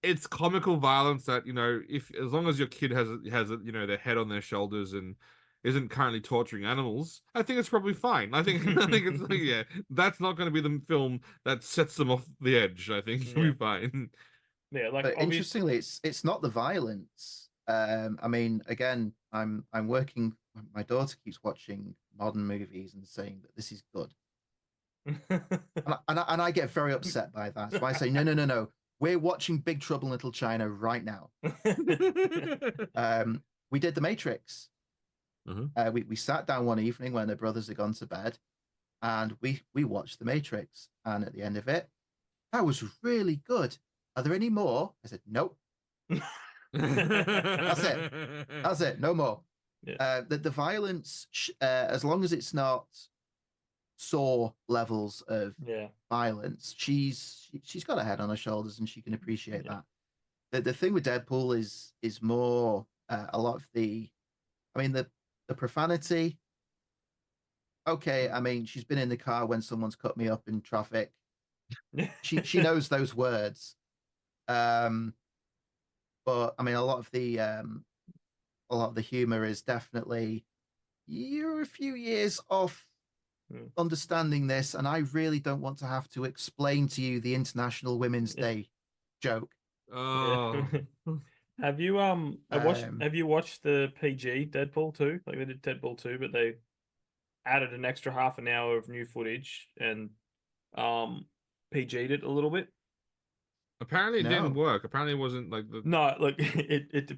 it's comical violence that, if as long as your kid has their head on their shoulders and isn't currently torturing animals, I think it's probably fine. I think it's like, yeah, that's not going to be the film that sets them off the edge. I think it'll be fine. Yeah, like But interestingly, it's not the violence. I mean, again, I'm working. My daughter keeps watching modern movies and saying that this is good, and I get very upset by that. So I say, no, no, no, no. We're watching Big Trouble in Little China right now. We did The Matrix. We sat down one evening when the brothers had gone to bed, and we watched The Matrix. And at the end of it, that was really good. Are there any more? I said, nope. That's it. That's it. No more. Yeah. The violence, as long as it's not Saw levels of violence, she's got her head on her shoulders and she can appreciate that. The thing with Deadpool is more a lot of the profanity. Okay, I mean, she's been in the car when someone's cut me up in traffic. She knows those words. But I mean, a lot of the humor is definitely you're a few years off understanding this, and I really don't want to have to explain to you the International Women's Day joke. Oh. Have you have you watched the PG Deadpool 2? Like they did Deadpool 2, but they added an extra half an hour of new footage and PG'd it a little bit. Apparently it didn't work. Apparently it wasn't like the No, look,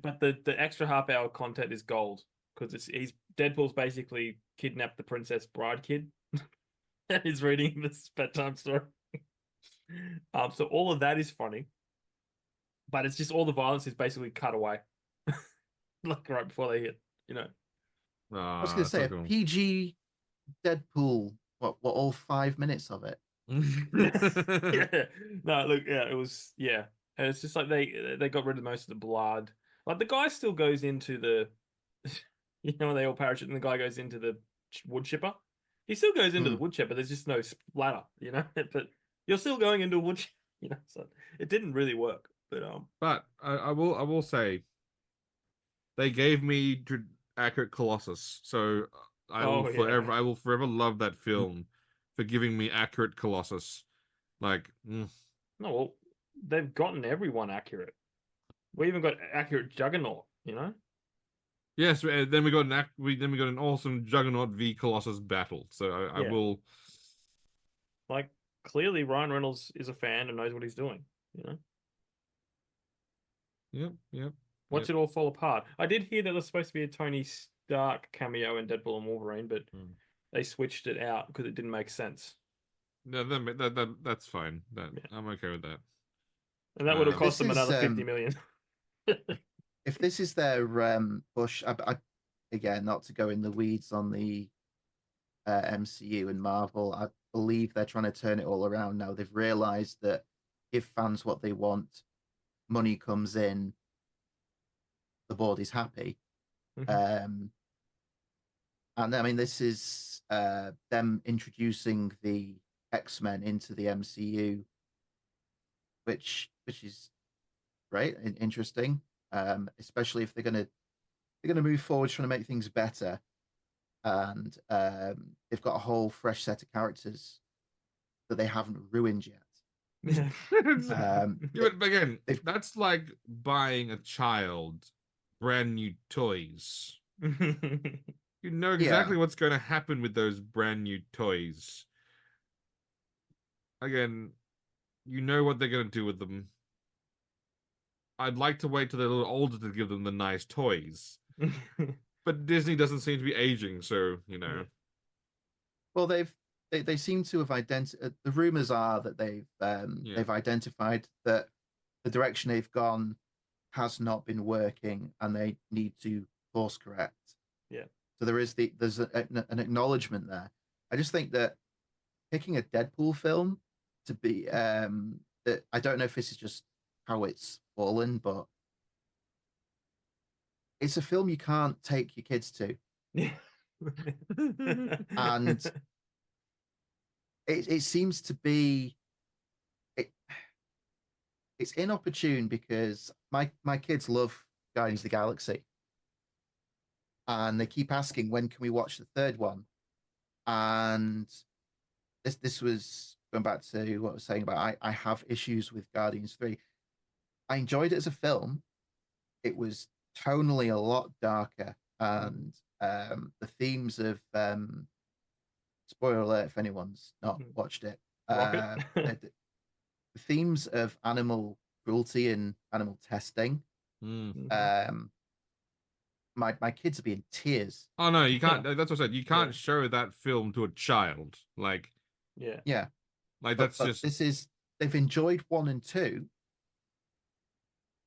but the extra half hour content is gold because Deadpool's basically kidnapped the Princess Bride kid and he's reading this bedtime story. So all of that is funny, but it's just all the violence is basically cut away, like right before they hit. I was going to say a PG Deadpool. What all 5 minutes of it? Yeah. No, look, it was and it's just like they got rid of most of the blood. Like the guy still goes into the, when they all parachute and the guy goes into the wood chipper. He still goes into the wood chipper. There's just no splatter, But you're still going into a wood, So it didn't really work. But I will say, they gave me accurate Colossus, so I will forever love that film for giving me accurate Colossus. Like, no, well, they've gotten everyone accurate. We even got accurate Juggernaut, Yes, then we got an awesome Juggernaut v Colossus battle. So I will. Like, clearly Ryan Reynolds is a fan and knows what he's doing. Yep. Watch it all fall apart. I did hear that there's supposed to be a Tony Stark cameo in Deadpool and Wolverine, but they switched it out because it didn't make sense. No, that's fine. I'm okay with that. And that would have cost This them is another 50 million. if this is their push. Again, not to go in the weeds on the MCU and Marvel. I believe they're trying to turn it all around now. They've realized that give fans what they want, money comes in, the board is happy. And I mean, this is them introducing the X-Men into the MCU, which is great and interesting. Especially if they're gonna move forward, trying to make things better, and they've got a whole fresh set of characters that they haven't ruined yet. Yeah. But again, that's like buying a child brand new toys. You know exactly what's going to happen with those brand new toys. Again, you know what they're going to do with them. I'd like to wait till they're a little older to give them the nice toys. But Disney doesn't seem to be aging, so, you know. Well, they seem to have identified. The rumors are that they've identified that the direction they've gone has not been working, and they need to course correct. Yeah. So there's an acknowledgement there. I just think that picking a Deadpool film to be that I don't know if this is just how it's fallen, but it's a film you can't take your kids to. Yeah. And it seems to be it's inopportune because my kids love Guardians of the Galaxy, and they keep asking when can we watch the third one. And this was going back to what I was saying about I have issues with Guardians 3. I enjoyed it as a film. It was tonally a lot darker, and the themes of spoiler alert if anyone's not watched it. The themes of animal cruelty and animal testing. My kids would be in tears. Oh no, you can't. That's what I said. You can't show that film to a child. Like, yeah. Like but just. This is they've enjoyed 1 and 2,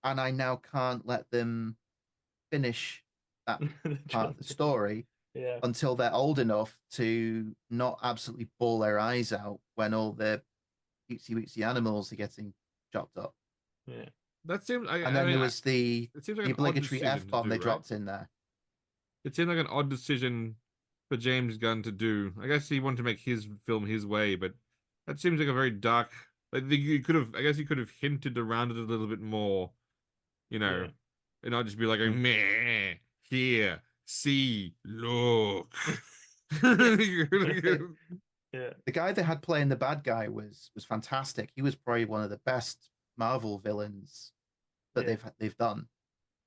and I now can't let them finish that part of the story until they're old enough to not absolutely bawl their eyes out when all the cutesy weetsy animals are getting chopped up. Yeah. That seems. There was the like obligatory F-bomb they dropped in there. It seemed like an odd decision for James Gunn to do. I guess he wanted to make his film his way, but that seems like a very dark. Like you could have. I guess you could have hinted around it a little bit more, you know, and not just be like, meh, here, see, look. The guy they had playing the bad guy was fantastic. He was probably one of the best Marvel villains that they've done.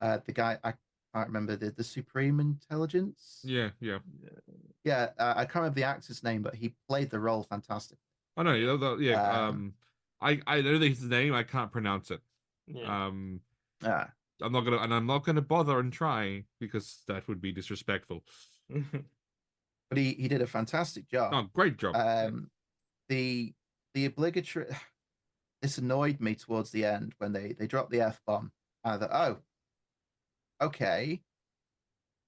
The guy I can't remember the Supreme Intelligence. Yeah. I can't remember the actor's name, but he played the role fantastic. Oh no, I know his name. I can't pronounce it. I'm not gonna bother and try because that would be disrespectful. But he did a fantastic job. Oh, great job. The obligatory. This annoyed me towards the end when they dropped the F-bomb. I thought, oh, okay.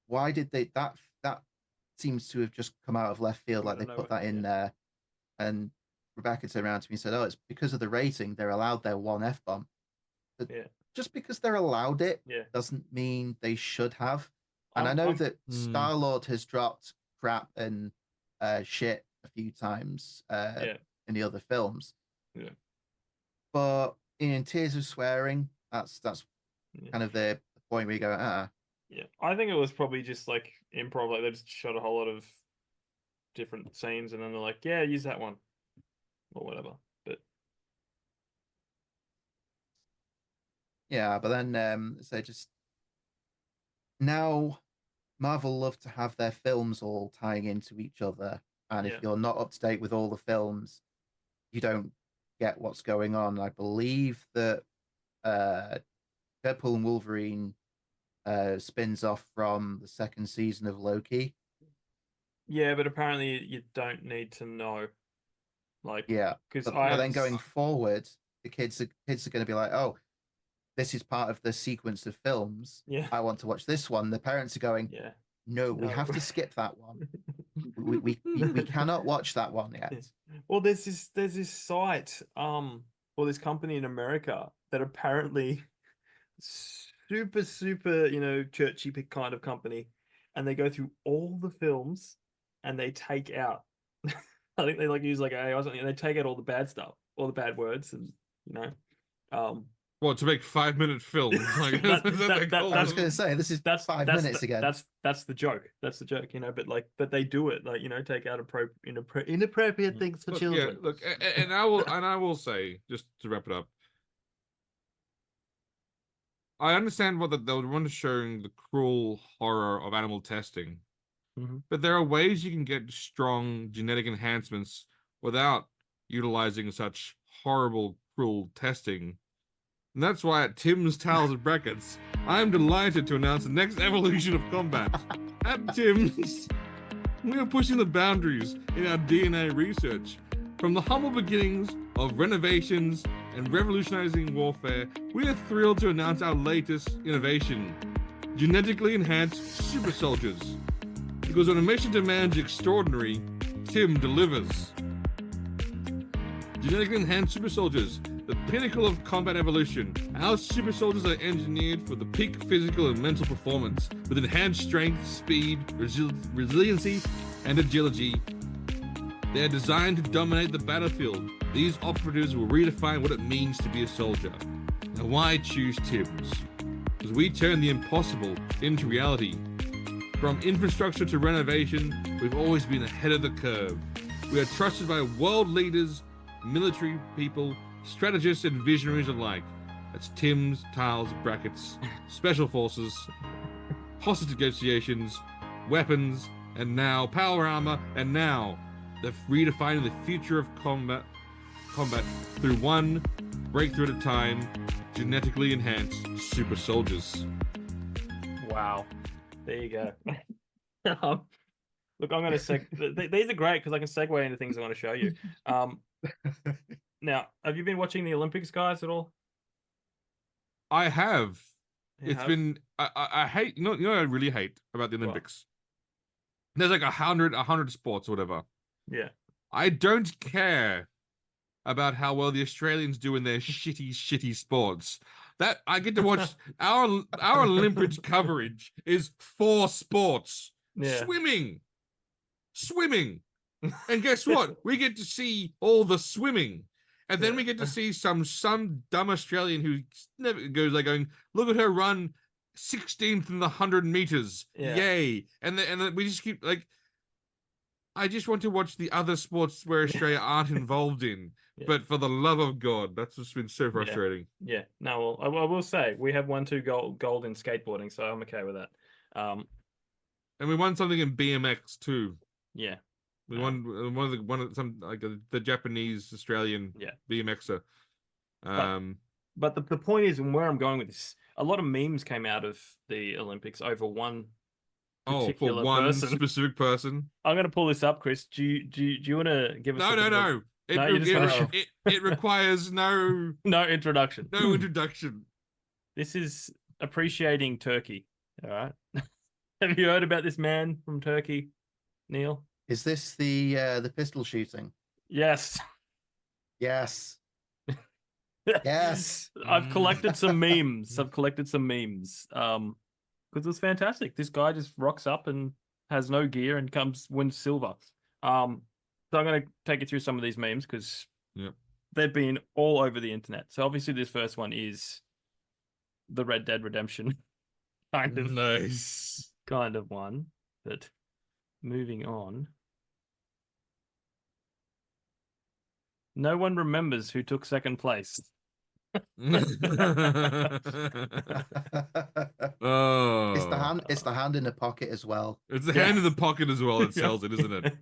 Why did they that seems to have just come out of left field, like they put that in there. And Rebecca turned around to me and said, oh, it's because of the rating, they're allowed their 1 F-bomb. But just because they're allowed it doesn't mean they should have. And I know that Star-Lord has dropped crap and shit a few times in the other films. Yeah. But in Tears of Swearing, that's kind of the point where you go, Yeah, I think it was probably just like improv. Like they just shot a whole lot of different scenes, and then they're like, "Yeah, use that one," or whatever. But yeah, but then so just now Marvel love to have their films all tying into each other, and if you're not up to date with all the films, you don't get what's going on. I believe that Deadpool and Wolverine spins off from the 2nd season of Loki. Yeah, but apparently you don't need to know. Like, Yeah. because But then going forward, the kids are going to be like, oh, this is part of the sequence of films. Yeah. I want to watch this one. The parents are going, Yeah. no, we No. have to skip that one. We cannot watch that one yet. Well, there's this site, or this company in America that apparently super, churchy kind of company, and they go through all the films and they take out. I think they use AI or something, and they take out all the bad stuff, all the bad words, and um, What, to make 5-minute films? Like, That- is that that- they that- call I was them? going to say this is 5 minutes again. That's the joke. That's the joke, But they do it, take out inappropriate things for Look, children. yeah, look, and I will say, just to wrap it up, I understand what they would want to show the cruel horror of animal testing, but there are ways you can get strong genetic enhancements without utilizing such horrible, cruel testing. And that's why at Tim's Towels and Brackets, I'm delighted to announce the next evolution of combat. At Tim's, we are pushing the boundaries in our DNA research. From the humble beginnings of renovations and revolutionizing warfare, we are thrilled to announce our latest innovation, genetically enhanced super soldiers. Because when a mission demands extraordinary, Tim delivers. Genetically enhanced super soldiers, the pinnacle of combat evolution. Our super soldiers are engineered for the peak physical and mental performance with enhanced strength, speed, resiliency, and agility. They are designed to dominate the battlefield. These operatives will redefine what it means to be a soldier. Now, why choose Tim's? Because we turn the impossible into reality. From infrastructure to renovation, we've always been ahead of the curve. We are trusted by world leaders, military people, strategists, and visionaries alike. That's Tim's, Tiles, Brackets, Special Forces, hostage negotiations, weapons, and now power armor, and now they're redefining the future of combat through one breakthrough at a time, genetically enhanced super soldiers. Wow. There you go. Look, I'm going to these are great because I can segue into things I want to show you. Now, have you been watching the Olympics, guys, at all? I have. You It's have? been I hate, you know what I really hate about the Olympics? There's like 100 sports or whatever. Yeah. I don't care about how well the Australians do in their shitty sports. That I get to watch our Olympics coverage is 4 sports. Yeah. Swimming. And guess what? We get to see all the swimming. And then we get to see some dumb Australian who never goes like going, look at her run 16th in the 100 meters. Yeah. Yay. And then we just keep like, I just want to watch the other sports where Australia aren't involved in. Yeah. But for the love of God, that's just been so frustrating. Yeah. No, well, I will say we have won 2 gold in skateboarding, so I'm okay with that. And we won something in BMX too. Yeah. We won the Japanese Australian BMXer. But the point is, and where I'm going with this, a lot of memes came out of the Olympics over one particular for one person. specific person. I'm going to pull this up, Chris. Do you want to give us? No. It requires no introduction. No introduction. This is appreciating Turkey. All right. Have you heard about this man from Turkey, Neil? Is this the pistol shooting? Yes. Yes. Yes. I've collected some memes. Because it's fantastic. This guy just rocks up and has no gear and wins silver. So I'm going to take you through some of these memes because they've been all over the internet. So obviously this first one is the Red Dead Redemption kind of one. But moving on. No one remembers who took second place. It's the hand in the pocket as well. It's the hand in the pocket as well that sells it, isn't it?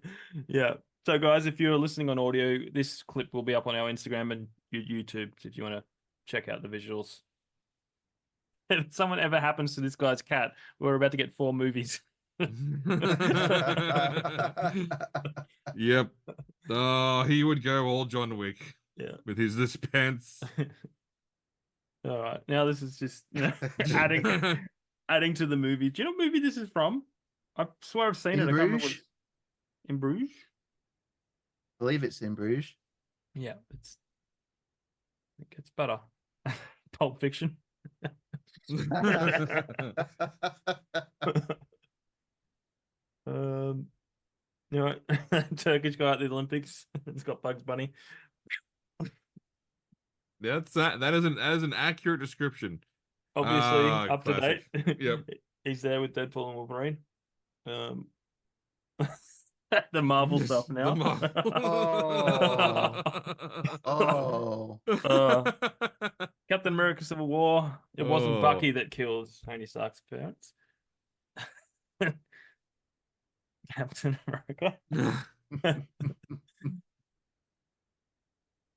Yeah. So guys, if you're listening on audio, this clip will be up on our Instagram and YouTube if you want to check out the visuals. If someone ever happens to this guy's cat, we're about to get 4 movies. Yep. Oh, he would go all John Wick Yeah. with his dispense. All right. Now this is just adding to the movie. Do you know what movie this is from? I swear I've seen In it. I can't remember. Bruges? In Bruges? I believe it's in Bruges. Yeah, it gets better. Pulp Fiction. You know, Turkish guy at the Olympics. It's got Bugs Bunny. That is an accurate description. Obviously, up classic. to date. Yep. He's there with Deadpool and Wolverine. The Marvel stuff now. The Marvel. Oh. Captain America Civil War. It wasn't Oh. Bucky that kills Tony Stark's parents. Captain America.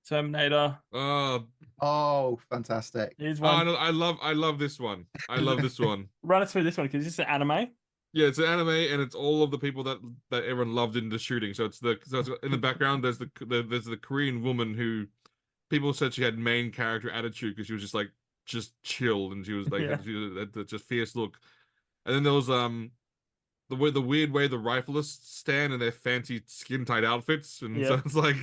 Terminator. Oh, fantastic. Here's Oh, one. no, I love this one. I love this one. Run us through this one because this is an anime. Yeah, it's an anime, and it's all of the people that everyone loved in the shooting. So it's in the background. There's the Korean woman who people said she had main character attitude because she was just chill, and she was like Yeah. she had that just fierce look. And then there was the weird way the rifleists stand in their fancy skin tight outfits, and so Yeah. it's like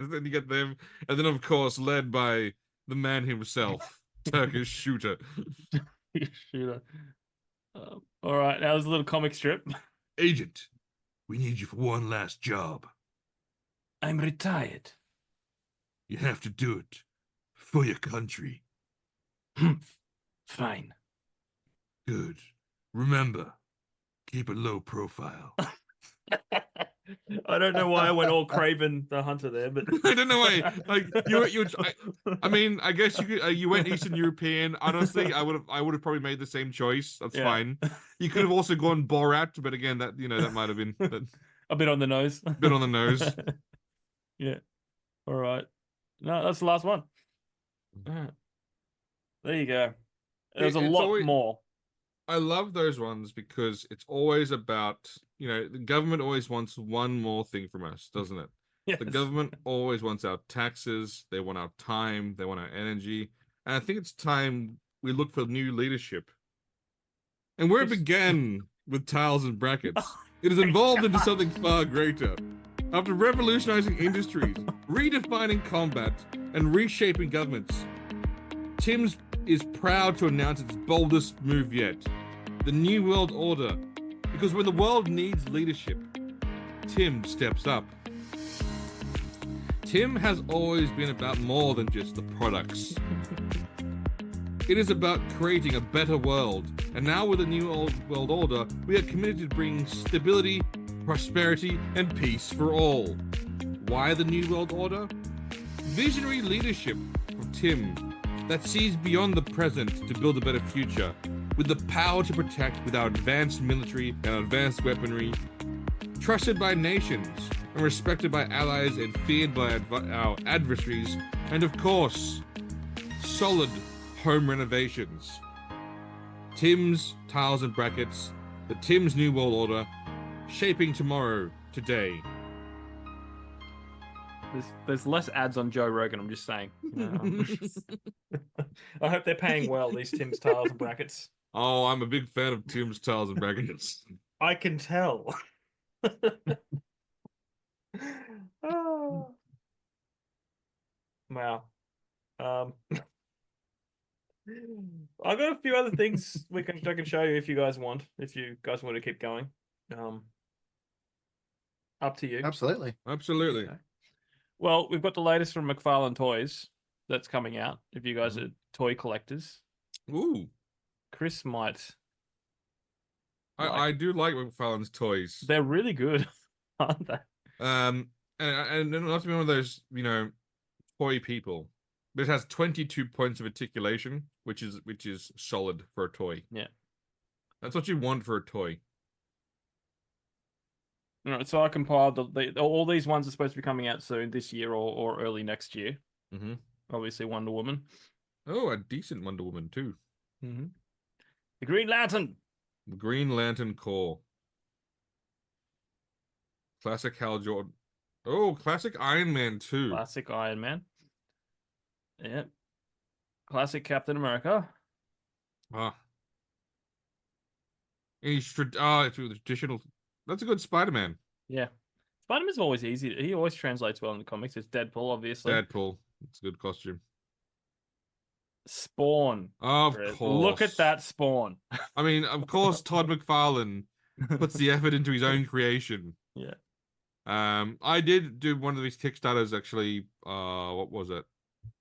then you get them, and then of course led by the man himself, Turkish shooter. Shooter. All right, now there's a little comic strip. Agent, we need you for one last job. I'm retired. You have to do it for your country. Fine. Good. Remember, keep a low profile. I don't know why I went all Craven the Hunter there, but I don't know why. Like I mean, I guess you could. You went Eastern European. Honestly, I would have probably made the same choice. That's Yeah. fine. You could have also gone Borat, but again, that that might have been a bit on the nose. bit on the nose. Yeah. All right. No, that's the last one. There you go. There's a It's lot always- more. I love those ones because it's always about, the government always wants one more thing from us, doesn't it? Yes. The government always wants our taxes, they want our time, they want our energy. And I think it's time we look for new leadership. And where it began with tiles and brackets, it has evolved into something far greater. After revolutionizing industries, redefining combat, and reshaping governments, Tim's is proud to announce its boldest move yet, the New World Order. Because when the world needs leadership, Tim steps up. Tim has always been about more than just the products. It is about creating a better world, and now with the New World Order, we are committed to bringing stability, prosperity, and peace for all. Why the New World Order? Visionary leadership from Tim that sees beyond the present to build a better future, with the power to protect with our advanced military and advanced weaponry, trusted by nations and respected by allies and feared by our adversaries, and of course, solid home renovations. Tim's Tiles and Brackets, the Tim's New World Order, shaping tomorrow, today. There's less ads on Joe Rogan, I'm just saying. I hope they're paying well, these Tim's Tiles and Brackets. Oh, I'm a big fan of Tim's Tiles and Brackets. I can tell. Oh. Wow. I've got a few other things I can show you if you guys want to keep going. Up to you. Absolutely. Absolutely. Okay. Well, we've got the latest from McFarlane Toys that's coming out. If you guys are toy collectors, Ooh. Chris might. I do like McFarlane's toys. They're really good, aren't they? And not to be one of those, toy people. But it has 22 points of articulation, which is solid for a toy. Yeah. That's what you want for a toy. All right, so I compiled all these ones are supposed to be coming out soon this year or early next year. Mm-hmm. Obviously, Wonder Woman. Oh, a decent Wonder Woman too. Mm-hmm. The Green Lantern. Green Lantern Corps. Classic Hal Jordan. Oh, classic Iron Man 2. Classic Iron Man. Yeah. Classic Captain America. Ah. It's traditional. That's a good Spider-Man. Yeah. Spider-Man's always easy. He always translates well in the comics. It's Deadpool, obviously. Deadpool. It's a good costume. Spawn. Of Look at course. that Spawn. I mean, of course, Todd McFarlane puts the effort into his own creation. Yeah. I did do one of these Kickstarters actually. What was it?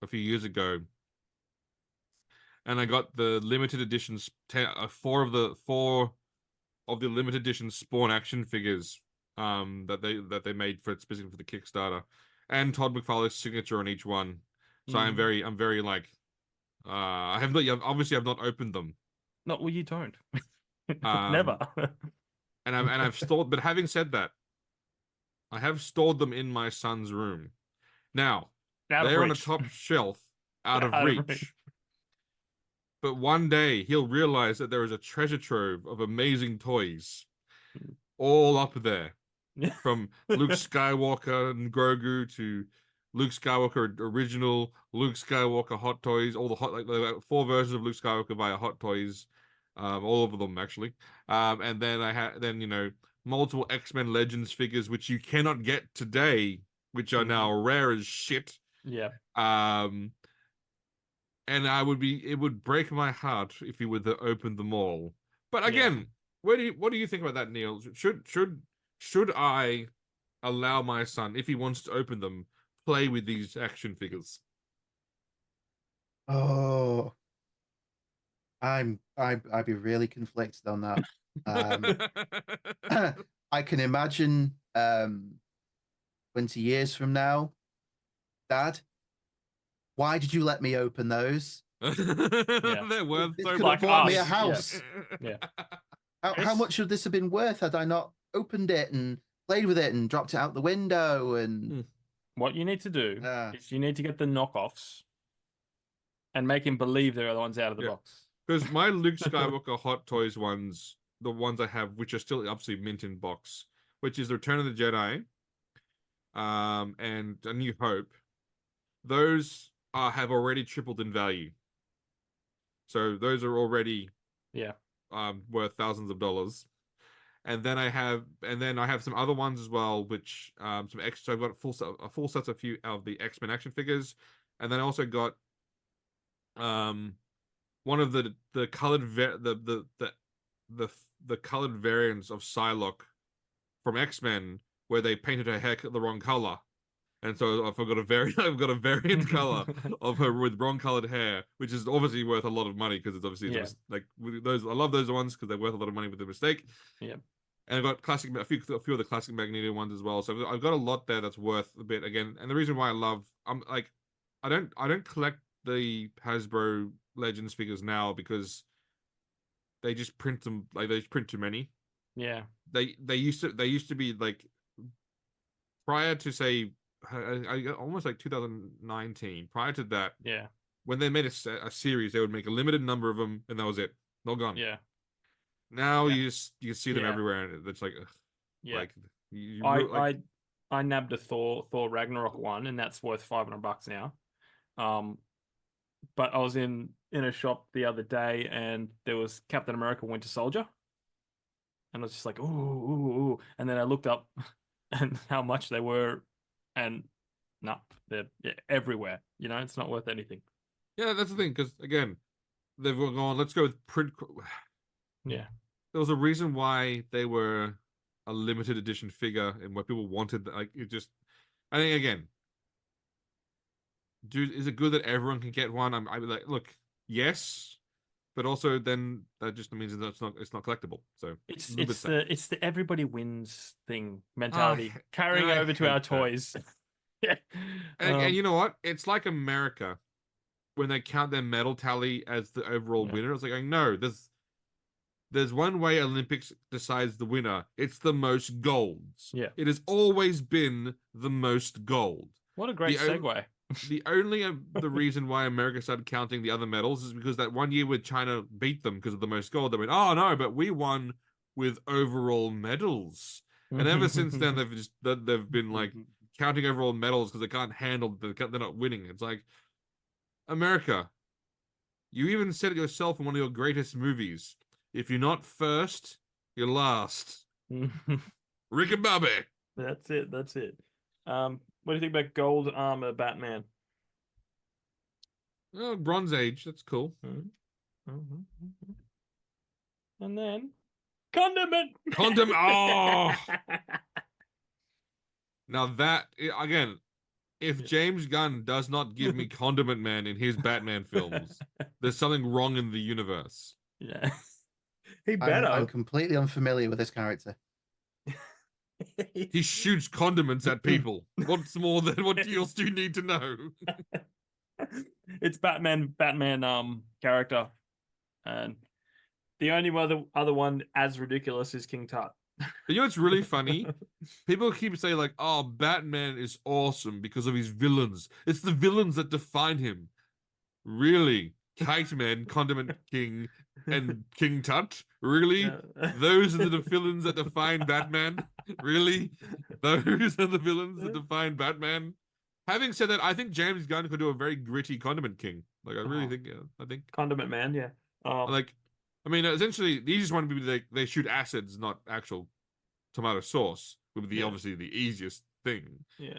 A few years ago, and I got the limited editions. Four of the limited edition Spawn action figures. That they made specifically for the Kickstarter, and Todd McFarlane's signature on each one. So I'm very like. I have not. Obviously, I've not opened them. No, well, you don't. Um, Never. and I've stored. But having said that, I have stored them in my son's room. Now they're on a top shelf, out of reach. But one day he'll realize that there is a treasure trove of amazing toys, all up there, from Luke Skywalker and Grogu to Luke Skywalker original, Luke Skywalker Hot Toys, all the like 4 versions of Luke Skywalker via Hot Toys, all of them actually. And then multiple X-Men Legends figures which you cannot get today, which are now rare as shit. Yeah. And it would break my heart if he would have opened them all. But again, what do you think about that, Neil? Should I allow my son, if he wants to open them, play with these action figures? Oh, I'd be really conflicted on that. I can imagine 20 years from now, Dad, why did you let me open those? They're worth This so could much. have bought me a house. Yeah. How much would this have been worth had I not opened it and played with it and dropped it out the window? And what you need to do is you need to get the knockoffs and make him believe they're the ones out of the box. Because my Luke Skywalker Hot Toys ones, the ones I have, which are still obviously mint in box, which is the Return of the Jedi, and A New Hope, those have already tripled in value. So those are already worth thousands of dollars. And then I have some other ones as well, which some extra. So I've got a full set of few of the X-Men action figures, and then I also got one of the colored the colored variants of Psylocke from X-Men, where they painted her hair the wrong color. And so I've got a variant color of her with wrong colored hair, which is obviously worth a lot of money because it's obviously like those. I love those ones because they're worth a lot of money with the mistake. Yeah. And I've got a few of the classic Magneto ones as well. So I've got a lot there that's worth a bit again. And the reason why I don't collect the Hasbro Legends figures now because they just print them, like they just print too many. Yeah. They used to be like, prior to say almost like 2019. Prior to that, when they made a series, they would make a limited number of them, and that was it. They're gone. Yeah. Now you see them everywhere, and it's like, like I nabbed a Thor Ragnarok one, and that's worth $500 now. But I was in a shop the other day, and there was Captain America Winter Soldier, and I was just like, ooh, and then I looked up and how much they were, and they're everywhere. You know, it's not worth anything. Yeah, that's the thing, because again, they've gone, let's go with print. Yeah. There was a reason why they were a limited edition figure and what people wanted. Like, it just, I think, again, dude, is it good that everyone can get one? I'm like, look, yes, but also then that just means that it's not collectable. So it's the everybody wins thing mentality carrying over to our toys. Yeah. And you know what? It's like America when they count their medal tally as the overall winner. It's like, no, there's one way Olympics decides the winner. It's the most golds. Yeah. It has always been the most gold. What a great segue. the reason why America started counting the other medals is because that one year where China beat them because of the most gold, they went, oh no, but we won with overall medals. And ever since then, they've been like counting overall medals because they can't handle they're not winning. It's like, America, you even said it yourself in one of your greatest movies. If you're not first, you're last. Rick and Bobby. That's it. What do you think about gold armor Batman? Oh, Bronze Age. That's cool. And then condiment. Oh. Now that again, if James Gunn does not give me Condiment Man in his Batman films, there's something wrong in the universe. Yeah, he better. I'm completely unfamiliar with this character. He shoots condiments at people. What's more than what else do you need to know? It's Batman character, and the only other one as ridiculous is King Tut. You know what's really funny? People keep saying like, "Oh, Batman is awesome because of his villains. It's the villains that define him." Really, Kite Man, Condiment King, and King Tut? Really? Those are the villains that define Batman? Really? Those are the villains that define Batman? Having said that, I think James Gunn could do a very gritty Condiment King. Like, I really think, I think Condiment Man, yeah. like, I mean, essentially, the easiest one would be they shoot acids, not actual tomato sauce. Would be obviously the easiest thing. Yeah.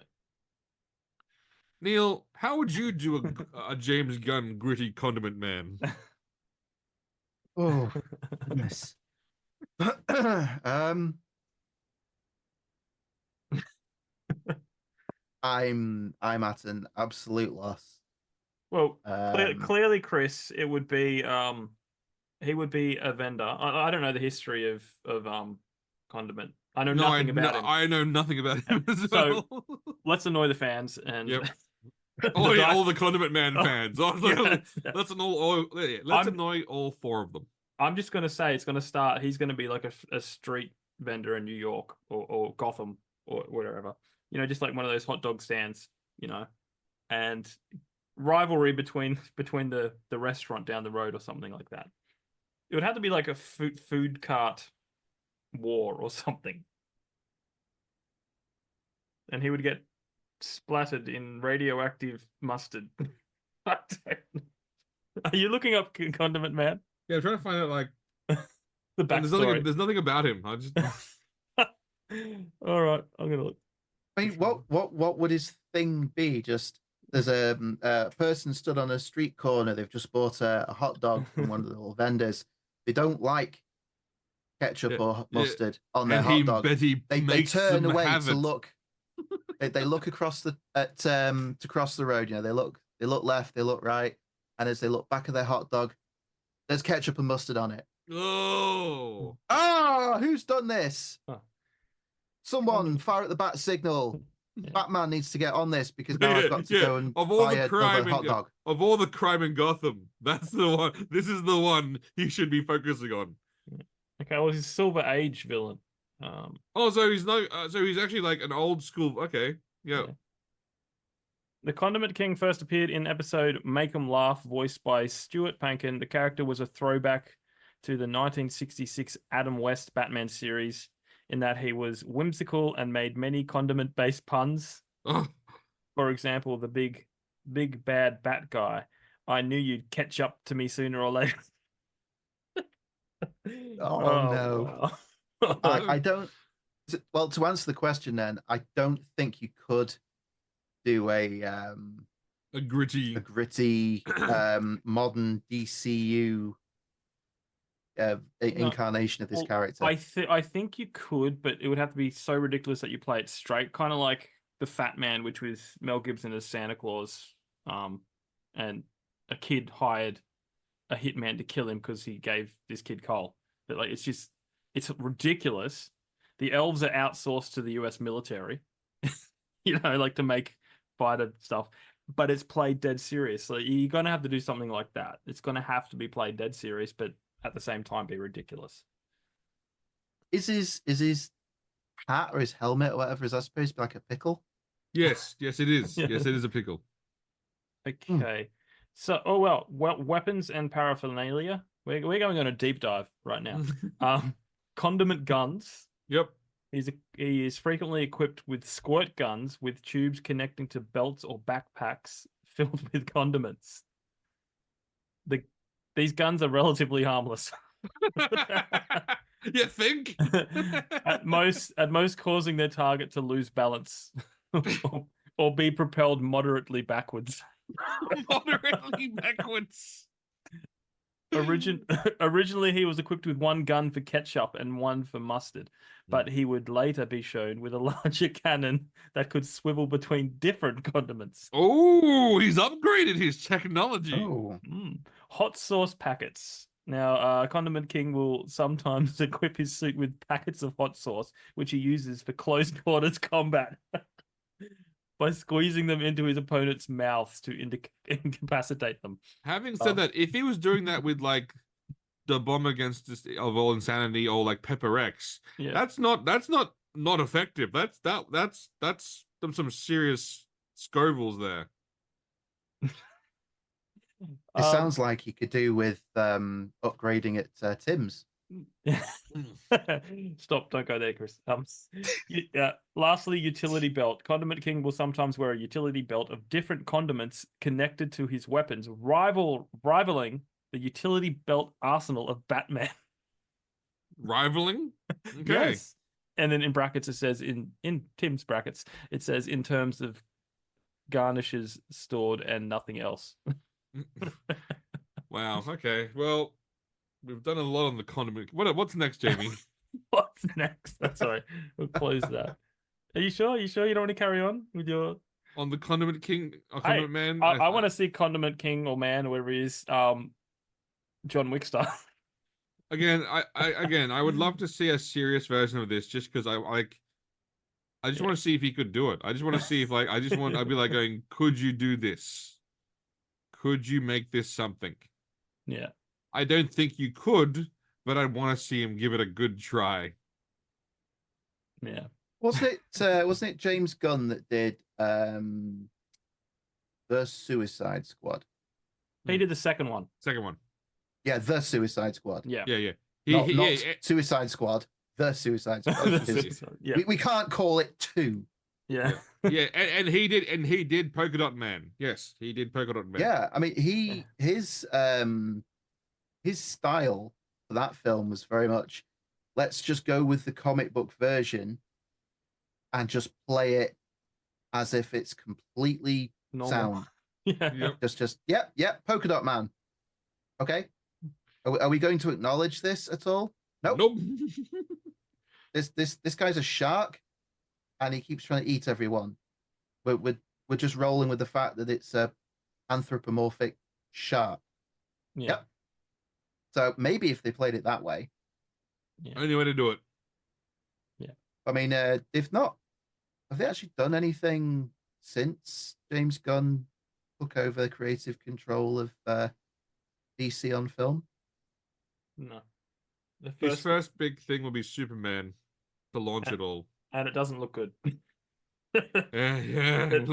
Neil, how would you do a James Gunn gritty Condiment Man? Oh, goodness. I'm at an absolute loss. Well, clearly, Chris, it would be he would be a vendor. I don't know the history of Condiment. I know nothing about him. I know nothing about him as well. So let's annoy the fans and all the Condiment Man fans. Let's annoy all four of them. I'm just gonna say it's gonna start. He's gonna be like a street vendor in New York or Gotham or wherever. You know, just like one of those hot dog stands. You know, and rivalry between the restaurant down the road or something like that. It would have to be like a food cart war or something. And he would get splattered in radioactive mustard. Are you looking up Condiment Man? Yeah, I'm trying to find out like the backstory. There's nothing about him. I just all right, I'm gonna look. I mean, what would his thing be? Just there's a person stood on a street corner. They've just bought a hot dog from one of the little vendors. They don't like ketchup or mustard on their hot dog. They turn away to look. They look across the to cross the road. You know, they look left, they look right, and as they look back at their hot dog, there's ketchup and mustard on it. Oh! Who's done this? Someone fire at the bat signal. Yeah. Batman needs to get on this because now I've got to go and buy another hot dog. Of all the crime in Gotham, that's the one. This is the one he should be focusing on. Okay, well, he's a Silver Age villain. So he's actually like an old school. Okay, yeah. The Condiment King first appeared in episode Make 'Em Laugh, voiced by Stuart Pankin. The character was a throwback to the 1966 Adam West Batman series, in that he was whimsical and made many condiment-based puns. Oh. For example, the big bad bat guy. I knew you'd catch up to me sooner or later. No. Wow. I don't. Well, to answer the question, then I don't think you could do a gritty modern DCU incarnation of this character. I think you could, but it would have to be so ridiculous that you play it straight, kind of like the Fat Man, which was Mel Gibson as Santa Claus, and a kid hired a hitman to kill him because he gave this kid coal. But like, it's ridiculous. The elves are outsourced to the US military, you know, like to make fighter stuff, but it's played dead serious. So you're gonna have to do something like that. It's gonna have to be played dead serious, but at the same time be ridiculous. Is his hat or his helmet or whatever, is that supposed to be like a pickle? Yes, it is. Yes, it is a pickle. Okay. So, weapons and paraphernalia. We're going on a deep dive right now. Condiment guns. Yep. He is frequently equipped with squirt guns with tubes connecting to belts or backpacks filled with condiments. These guns are relatively harmless. You think? At most causing their target to lose balance or be propelled moderately backwards. Moderately backwards. Originally, he was equipped with one gun for ketchup and one for mustard, but he would later be shown with a larger cannon that could swivel between different condiments. Oh, he's upgraded his technology. Oh, Hot sauce packets. Now, Condiment King will sometimes equip his suit with packets of hot sauce, which he uses for close quarters combat by squeezing them into his opponent's mouths to incapacitate them. Having said that, if he was doing that with like the bomb against of all insanity or like Pepper X, that's not effective. That's some serious Scovilles there. it sounds like he could do with upgrading at Tim's. Stop! Don't go there, Chris. Lastly, utility belt. Condiment King will sometimes wear a utility belt of different condiments connected to his weapons, rivaling the utility belt arsenal of Batman. Rivaling? Okay. Yes. And then in brackets it says in Tim's brackets it says in terms of garnishes stored and nothing else. Wow. Okay. Well, we've done a lot on the condiment. What's next, Jamie? What's next? That's all right. We'll close that. Are you sure? You don't want to carry on with your on the Condiment King or Condiment Man? I want to see Condiment King or Man or whatever he is, John Wick style. Again, I would love to see a serious version of this, just because I just want to see if he could do it. I just want to see if I'd be like going, could you do this? Could you make this something? Yeah. I don't think you could, but I want to see him give it a good try. Yeah. Wasn't it James Gunn that did the Suicide Squad? He did the second one. Yeah, the Suicide Squad. Yeah. Not Suicide Squad, the Suicide Squad. We can't call it two. Yeah. And he did Polka Dot Man. Yes, he did Polka Dot Man. Yeah, I mean his style for that film was very much, let's just go with the comic book version and just play it as if it's completely normal. Sound. Yeah. Just Polka Dot Man. Okay. Are we going to acknowledge this at all? Nope. This guy's a shark, and he keeps trying to eat everyone. We're just rolling with the fact that it's a anthropomorphic shark. Yeah. Yep. So maybe if they played it that way. Yeah. Only way to do it. Yeah. I mean, if not, have they actually done anything since James Gunn took over creative control of DC on film? No. His first big thing will be Superman to launch it all. And it doesn't look good. It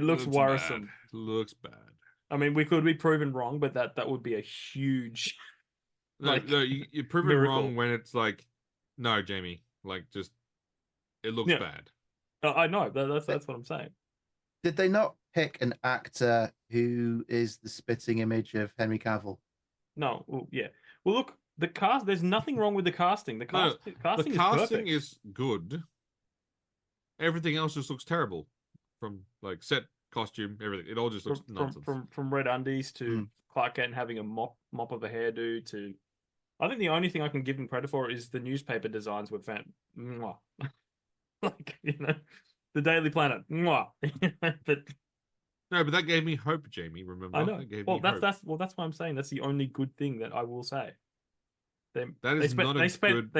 looks worrisome. It looks bad. I mean, we could be proven wrong, but that would be a huge No, you're proven miracle. wrong when it's like, no, Jamie, like just it looks bad. I know, that's what I'm saying. Did they not pick an actor who is the spitting image of Henry Cavill? No, well, yeah. Well, look, the cast. There's nothing wrong with the casting. The casting is good. Everything else just looks terrible, from like set, costume, everything. It all just looks nonsense. From red undies to Clark Kent having a mop of a hairdo to. I think the only thing I can give him credit for is the newspaper designs were like, the Daily Planet. But no, but that gave me hope, Jamie. Remember? I know. That's hope. that's why I'm saying that's the only good thing that I will say. They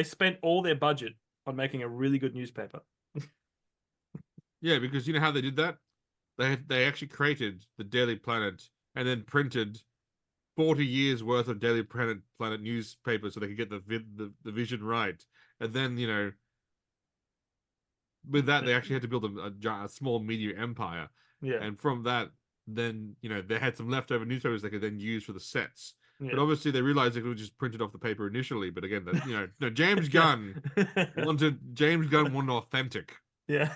spent all their budget on making a really good newspaper. Yeah, because you know how they did that? They actually created the Daily Planet and then printed 40 years worth of Daily Planet newspapers so they could get the vision right. And then, with that, they actually had to build a small media empire. Yeah. And from that, then they had some leftover newspapers they could then use for the sets. Yeah. But obviously they realized they could have just printed off the paper initially. But again, that no, James Yeah. Gunn wanted authentic. Yeah.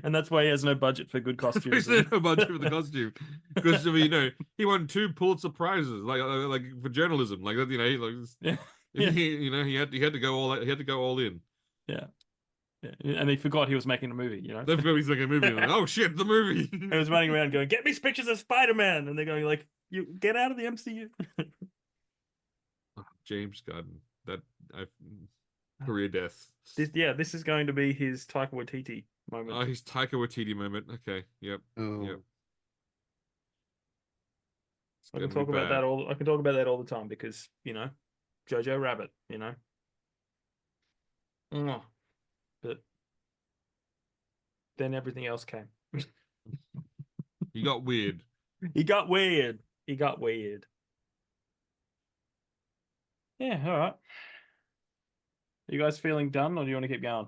And that's why he has no budget for good costumes. There's no budget for the costume because I mean, he won 2 Pulitzer prizes like for journalism, like that. Yeah. He had to go all in. Yeah. Yeah. And he forgot he was making a movie, They forgot he's making a movie. Like, oh shit, the movie! He was running around going, "Get me pictures of Spider-Man," and they're going like, "You get out of the MCU." James Gunn, career death. This is going to be his Taika Waititi moment. Oh, his Taika Waititi moment. Okay, yep. Ooh. Yep. I can talk about that all the time because Jojo Rabbit, But then everything else came. He got weird. He got weird. Yeah, all right. Are you guys feeling done, or do you want to keep going?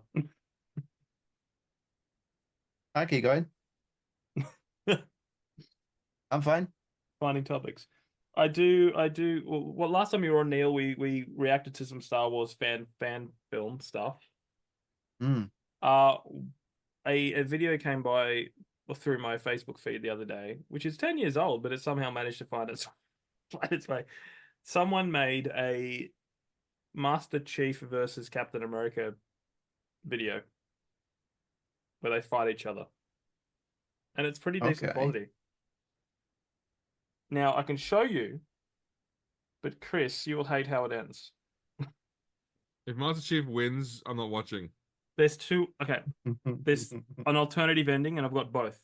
I keep going. I'm fine. Finding topics. I do. Well, last time you were on, Neil, we reacted to some Star Wars fan film stuff. Mm. A video came by through my Facebook feed the other day, which is 10 years old, but it somehow managed to find its way. Someone made a Master Chief versus Captain America video where they fight each other, and it's pretty decent quality. Now I can show you, but Chris, you will hate how it ends. If Master Chief wins, I'm not watching. There's two. Okay, there's an alternative ending, and I've got both.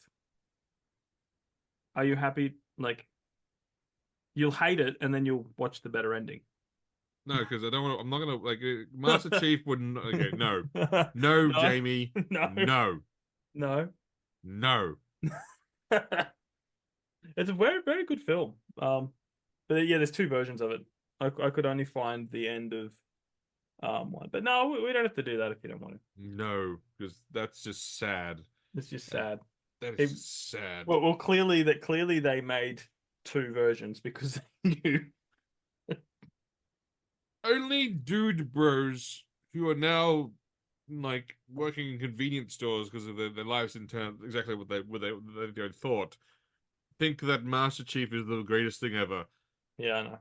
Are you happy? Like, you'll hate it, and then you'll watch the better ending. No, because I don't want to. I'm not gonna like. Master Chief wouldn't. Okay, no, Jamie, no. It's a very, very good film. But yeah, there's 2 versions of it. I could only find the end of one, but no, we don't have to do that if you don't want to. No, because that's just sad. It's just sad. That is just sad. Well, clearly they made 2 versions because they knew. Only dude bros who are now like working in convenience stores because of their lives didn't turn exactly what they thought, think that Master Chief is the greatest thing ever. Yeah, I know.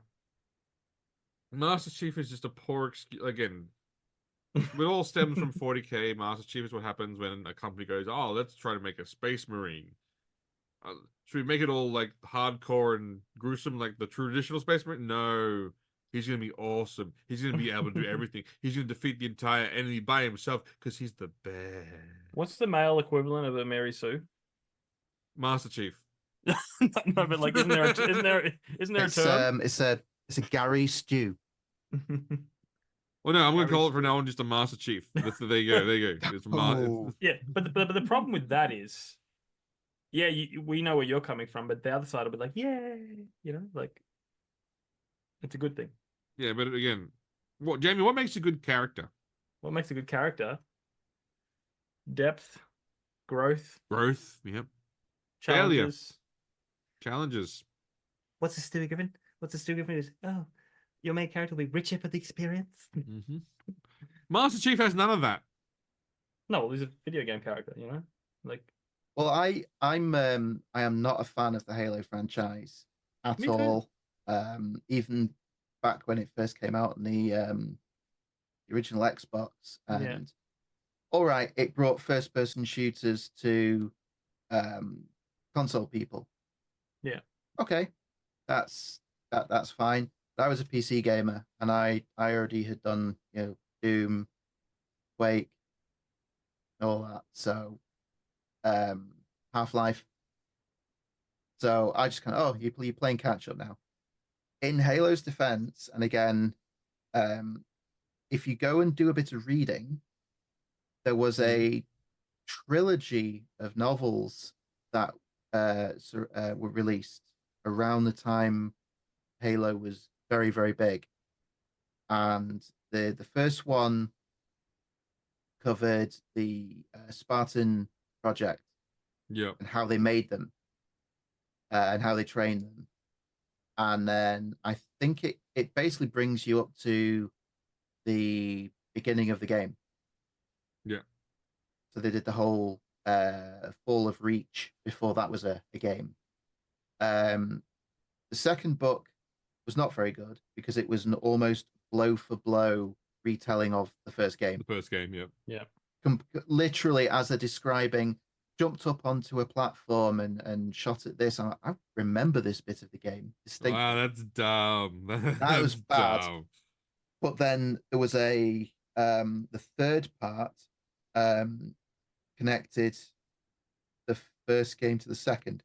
Master Chief is just a poor excuse. Again, it all stems from 40K. Master Chief is what happens when a company goes, "Oh, let's try to make a Space Marine. Should we make it all like hardcore and gruesome like the traditional Space Marine?" No. He's going to be awesome. He's going to be able to do everything. He's going to defeat the entire enemy by himself because he's the best. What's the male equivalent of a Mary Sue? Master Chief. No, but like, isn't there a term? It's a Gary stew. Well, no, I'm going to call it from now on just a Master Chief. There you go. It's yeah, but the problem with that is, yeah, we know where you're coming from, but the other side will be like, yay, like, it's a good thing. Yeah, but again, Jamie, what makes a good character? What makes a good character? Depth, growth, yep. Challenges. What's the Stewie Griffin? Is, oh, your main character will be richer for the experience. Mm-hmm. Master Chief has none of that. No, well, he's a video game character, like. Well, I am not a fan of the Halo franchise at all. Even back when it first came out on the original Xbox, and all right, it brought first-person shooters to console people. Yeah. Okay, that's fine. I was a PC gamer, and I already had done Doom, Quake, all that. So Half-Life. So I just kind of, you're playing catch up now. In Halo's defense, and again, if you go and do a bit of reading, there was a trilogy of novels that were released around the time Halo was very, very big. And the first one covered the Spartan project, and how they made them. and how they train them. And then I think it basically brings you up to the beginning of the game. Yeah. So they did the whole Fall of Reach before that was a game. The second book was not very good because it was an almost blow for blow retelling of the first game. The first game, yeah. Yeah. Literally, as they're describing, jumped up onto a platform and shot at this. I remember this bit of the game distinctly. Wow, that's dumb. That was bad. Dumb. But then there was the third part connected the first game to the second,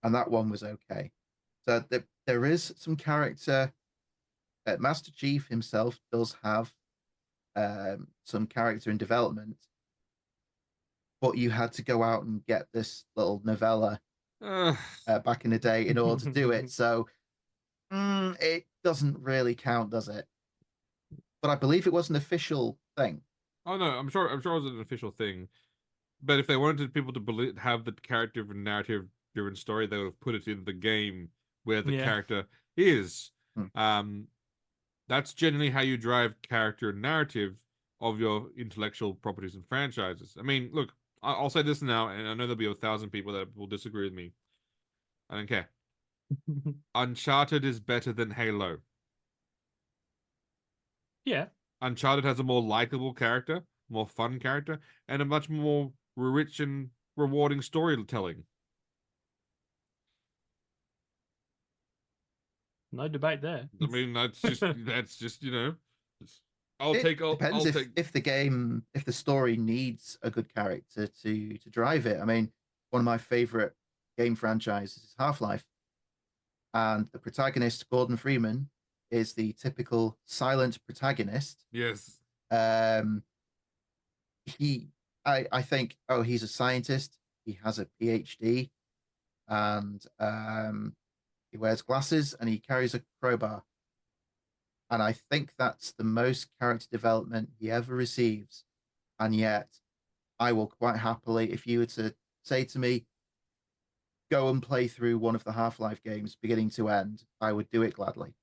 and that one was okay. So there is some character. Master Chief himself does have some character in development, but you had to go out and get this little novella back in the day in order to do it. So it doesn't really count, does it? But I believe it was an official thing. Oh no, I'm sure it was an official thing. But if they wanted people to have the character of a narrative-driven story, they would have put it in the game where the character is. That's generally how you drive character and narrative of your intellectual properties and franchises. I mean, look, I'll say this now, and I know there'll be 1,000 people that will disagree with me. I don't care. Uncharted is better than Halo. Yeah. Uncharted has a more likable character, more fun character, and a much more rich and rewarding storytelling. No debate there. I mean, that's just you know. Depends if the story needs a good character to drive it. I mean, one of my favorite game franchises is Half-Life, and the protagonist Gordon Freeman is the typical silent protagonist. Yes. I think, he's a scientist. He has a PhD, and he wears glasses and he carries a crowbar. And I think that's the most character development he ever receives. And yet, I will quite happily, if you were to say to me, go and play through one of the Half-Life games, beginning to end, I would do it gladly.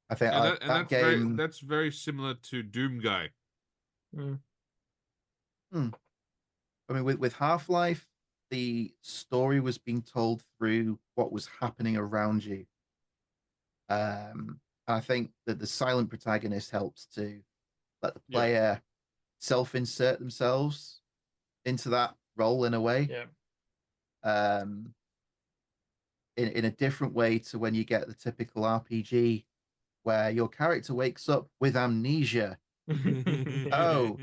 I think that game... that's very similar to Doom Guy. I mean, with Half-Life, the story was being told through what was happening around you. I think that the silent protagonist helps to let the player self-insert themselves into that role in a way. Yeah. In a different way to when you get the typical RPG where your character wakes up with amnesia. Oh,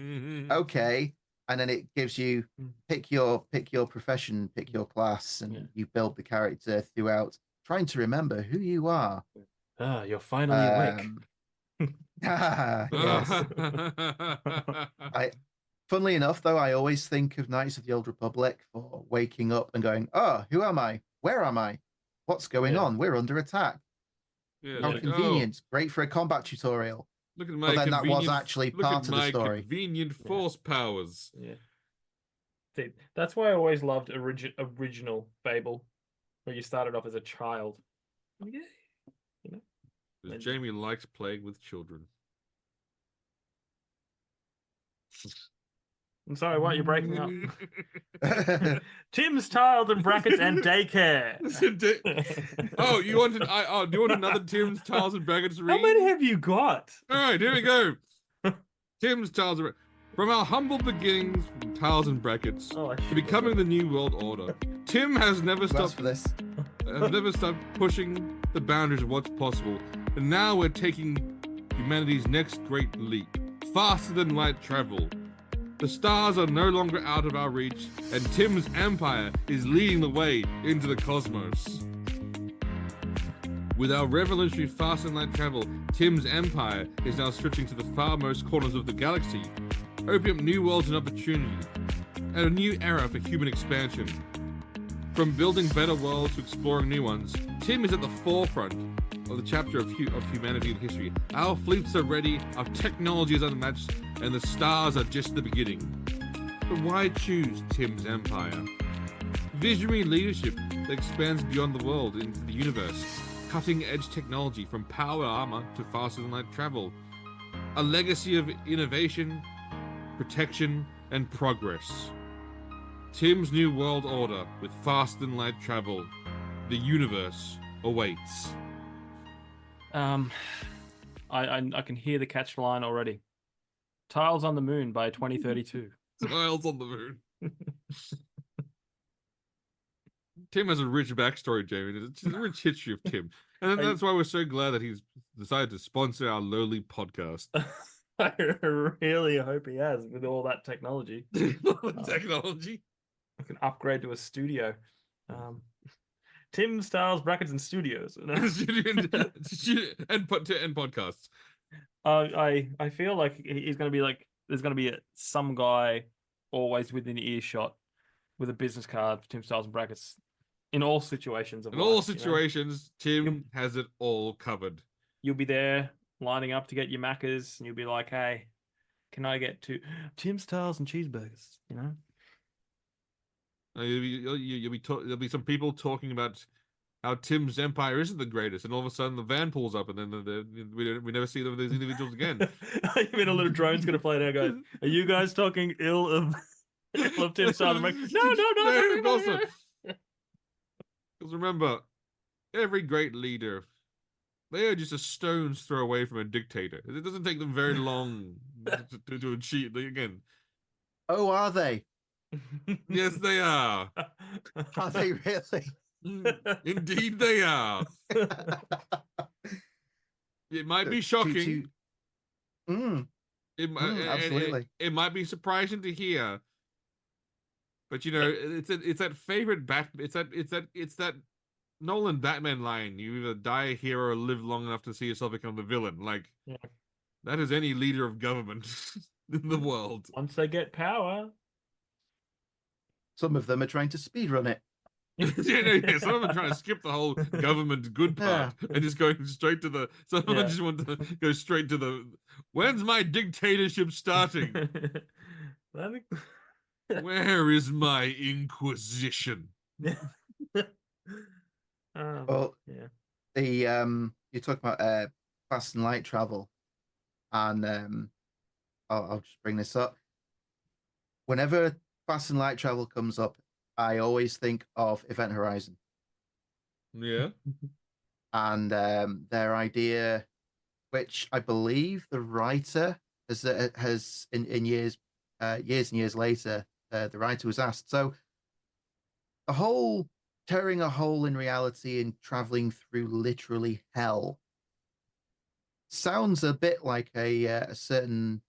okay. And then it gives you pick your profession, pick your class, and you build the character throughout trying to remember who you are. You're finally awake. Yes. Funnily enough, though, I always think of Knights of the Old Republic for waking up and going, "Oh, who am I? Where am I? What's going on? We're under attack." Yeah, How convenient! Great for a combat tutorial. Look at my but then that was actually part of the story. Convenient force powers. Yeah. See, that's why I always loved original Fable, where you started off as a child. Yeah. You know? Because Jamie likes playing with children. I'm sorry, what? You're breaking up. Tim's Tiles and Brackets and Daycare. Oh, you want do you want another Tim's Tiles and Brackets read? How many have you got? All right, here we go. Tim's Tiles and From our humble beginnings from Tiles and Brackets to becoming the New World Order, Tim has never stopped pushing the boundaries of what's possible, and now we're taking humanity's next great leap, faster than light travel. The stars are no longer out of our reach, and Tim's empire is leading the way into the cosmos. With our revolutionary fast and light travel, Tim's empire is now stretching to the farmost corners of the galaxy, opening up new worlds and opportunity, and a new era for human expansion. From building better worlds to exploring new ones, Tim is at the forefront of the chapter of humanity and history. Our fleets are ready, our technology is unmatched, and the stars are just the beginning. But why choose Tim's empire? Visionary leadership that expands beyond the world into the universe. Cutting-edge technology from powered armor to faster-than-light travel. A legacy of innovation, protection, and progress. Tim's new world order with faster-than-light travel. The universe awaits. I can hear the catch line already. Tiles on the Moon by 2032. Tiles on the moon. Tim has a rich backstory, Jamie. It's a rich history of Tim. And that's why we're so glad that he's decided to sponsor our lowly podcast. I really hope he has with all that technology. Technology. I can upgrade to a studio. Tim Styles Brackets and Studios. and podcasts. I feel like he's going to be like, there's going to be some guy always within earshot with a business card for Tim Styles and Brackets in all situations of In life, all situations, you know? Tim has it all covered. You'll be there lining up to get your Maccas, and you'll be like, "Hey, can I get Tim Styles and cheeseburgers?" You know. There'll be some people talking about how Tim's empire isn't the greatest, and all of a sudden the van pulls up, and then we never see those individuals again. I mean, a little drone's gonna play now, guys. Are you guys talking ill of Tim Styles and Brackets? No. Because remember, every great leader, they are just a stone's throw away from a dictator. It doesn't take them very long to achieve. Again, Oh, are they? yes, they are. Are they really? Indeed, they are. It might be shocking. Absolutely. It might be surprising to hear, but you know, it's that favorite it's that Nolan Batman line. You either die a hero or live long enough to see yourself become the villain. Like that is any leader of government in the world. Once they get power, Some of them are trying to speedrun it. Some of them are trying to skip the whole government good part and just going straight to the. Some of them just want to go straight to the. When's my dictatorship starting? Where is my inquisition? Well, you talk about fast and light travel, and I'll just bring this up. Whenever fast and light travel comes up, I always think of Event Horizon. Yeah. And their idea, which I believe the writer has in years and years later, the writer was asked. So the whole tearing a hole in reality and traveling through literally hell sounds a bit like a certain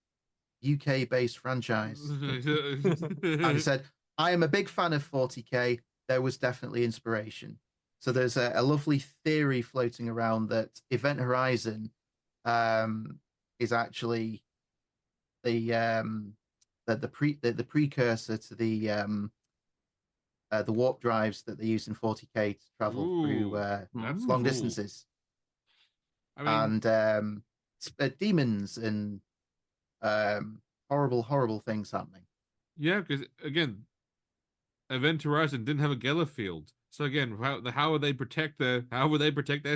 UK-based franchise. And he said, I am a big fan of 40K. There was definitely inspiration. So there's a lovely theory floating around that Event Horizon is actually the precursor to the warp drives that they use in 40K to travel through long distances. I mean, and demons and horrible things happening. Yeah, because again, Event Horizon didn't have a Geller field. So again, how would they protect their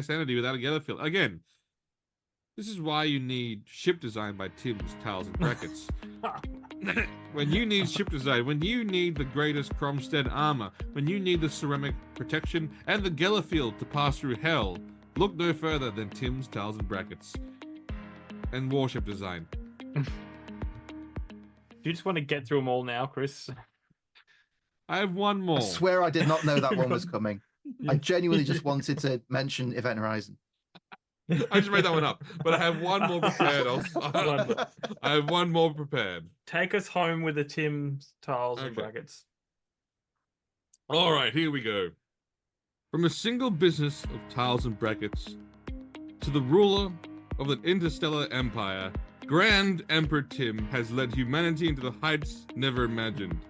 sanity without a Geller field? Again, this is why you need ship design by Tim's Tiles and Brackets. When you need ship design, when you need the greatest Cromstead armor, when you need the ceramic protection and the Geller field to pass through hell, look no further than Tim's Tiles and Brackets and warship design. Do you just want to get through them all now, Chris? I have one more. I swear I did not know that one was coming. I genuinely just wanted to mention Event Horizon. I just made that one up, but I have one more prepared. I have one more prepared. take us home with the Tim's Tiles and Brackets. All right, here we go. From a single business of tiles and brackets to the ruler of an interstellar empire, Grand Emperor Tim has led humanity into the heights never imagined.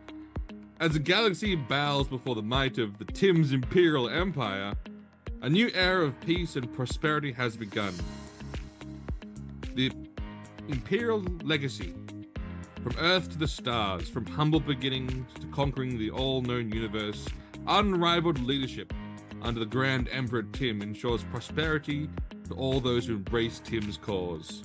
As the galaxy bows before the might of the Tim's Imperial Empire, a new era of peace and prosperity has begun. The Imperial legacy, from Earth to the stars, from humble beginnings to conquering the all-known universe, unrivaled leadership under the Grand Emperor Tim ensures prosperity to all those who embrace Tim's cause.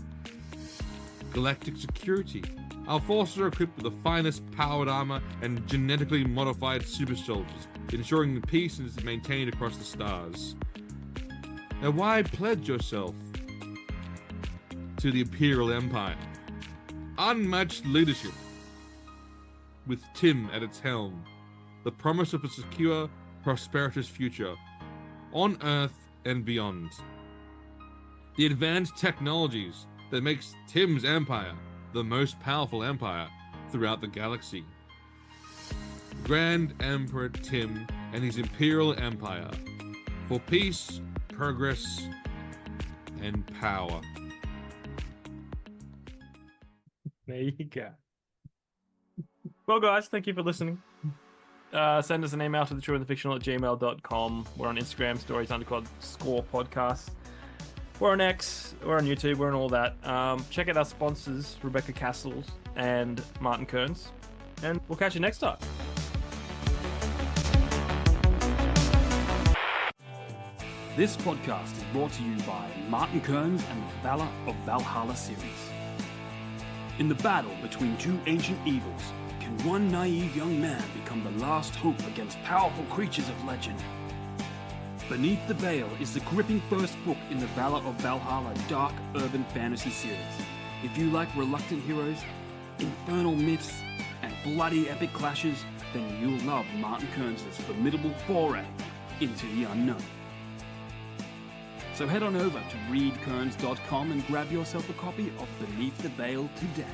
Galactic security. Our forces are equipped with the finest powered armor and genetically modified super soldiers, ensuring peace is maintained across the stars. Now, why pledge yourself to the Imperial Empire? Unmatched leadership, with Tim at its helm. The promise of a secure, prosperous future, on Earth and beyond. The advanced technologies that makes Tim's empire the most powerful empire throughout the galaxy. Grand Emperor Tim and his Imperial Empire, for peace, progress, and power. There you go. Well, guys, thank you for listening. Send us an email to thetrueandthefictional@gmail.com. We're on Instagram, stories_podcast. We're on X, we're on YouTube, we're on all that. Check out our sponsors, Rebecca Cassells and Martin Kearns. And we'll catch you next time. This podcast is brought to you by Martin Kearns and the Valor of Valhalla series. In the battle between two ancient evils, can one naive young man become the last hope against powerful creatures of legend? Beneath the Veil is the gripping first book in the Valor of Valhalla dark urban fantasy series. If you like reluctant heroes, infernal myths, and bloody epic clashes, then you'll love Martin Kearns' formidable foray into the unknown. So head on over to readkearns.com and grab yourself a copy of Beneath the Veil today.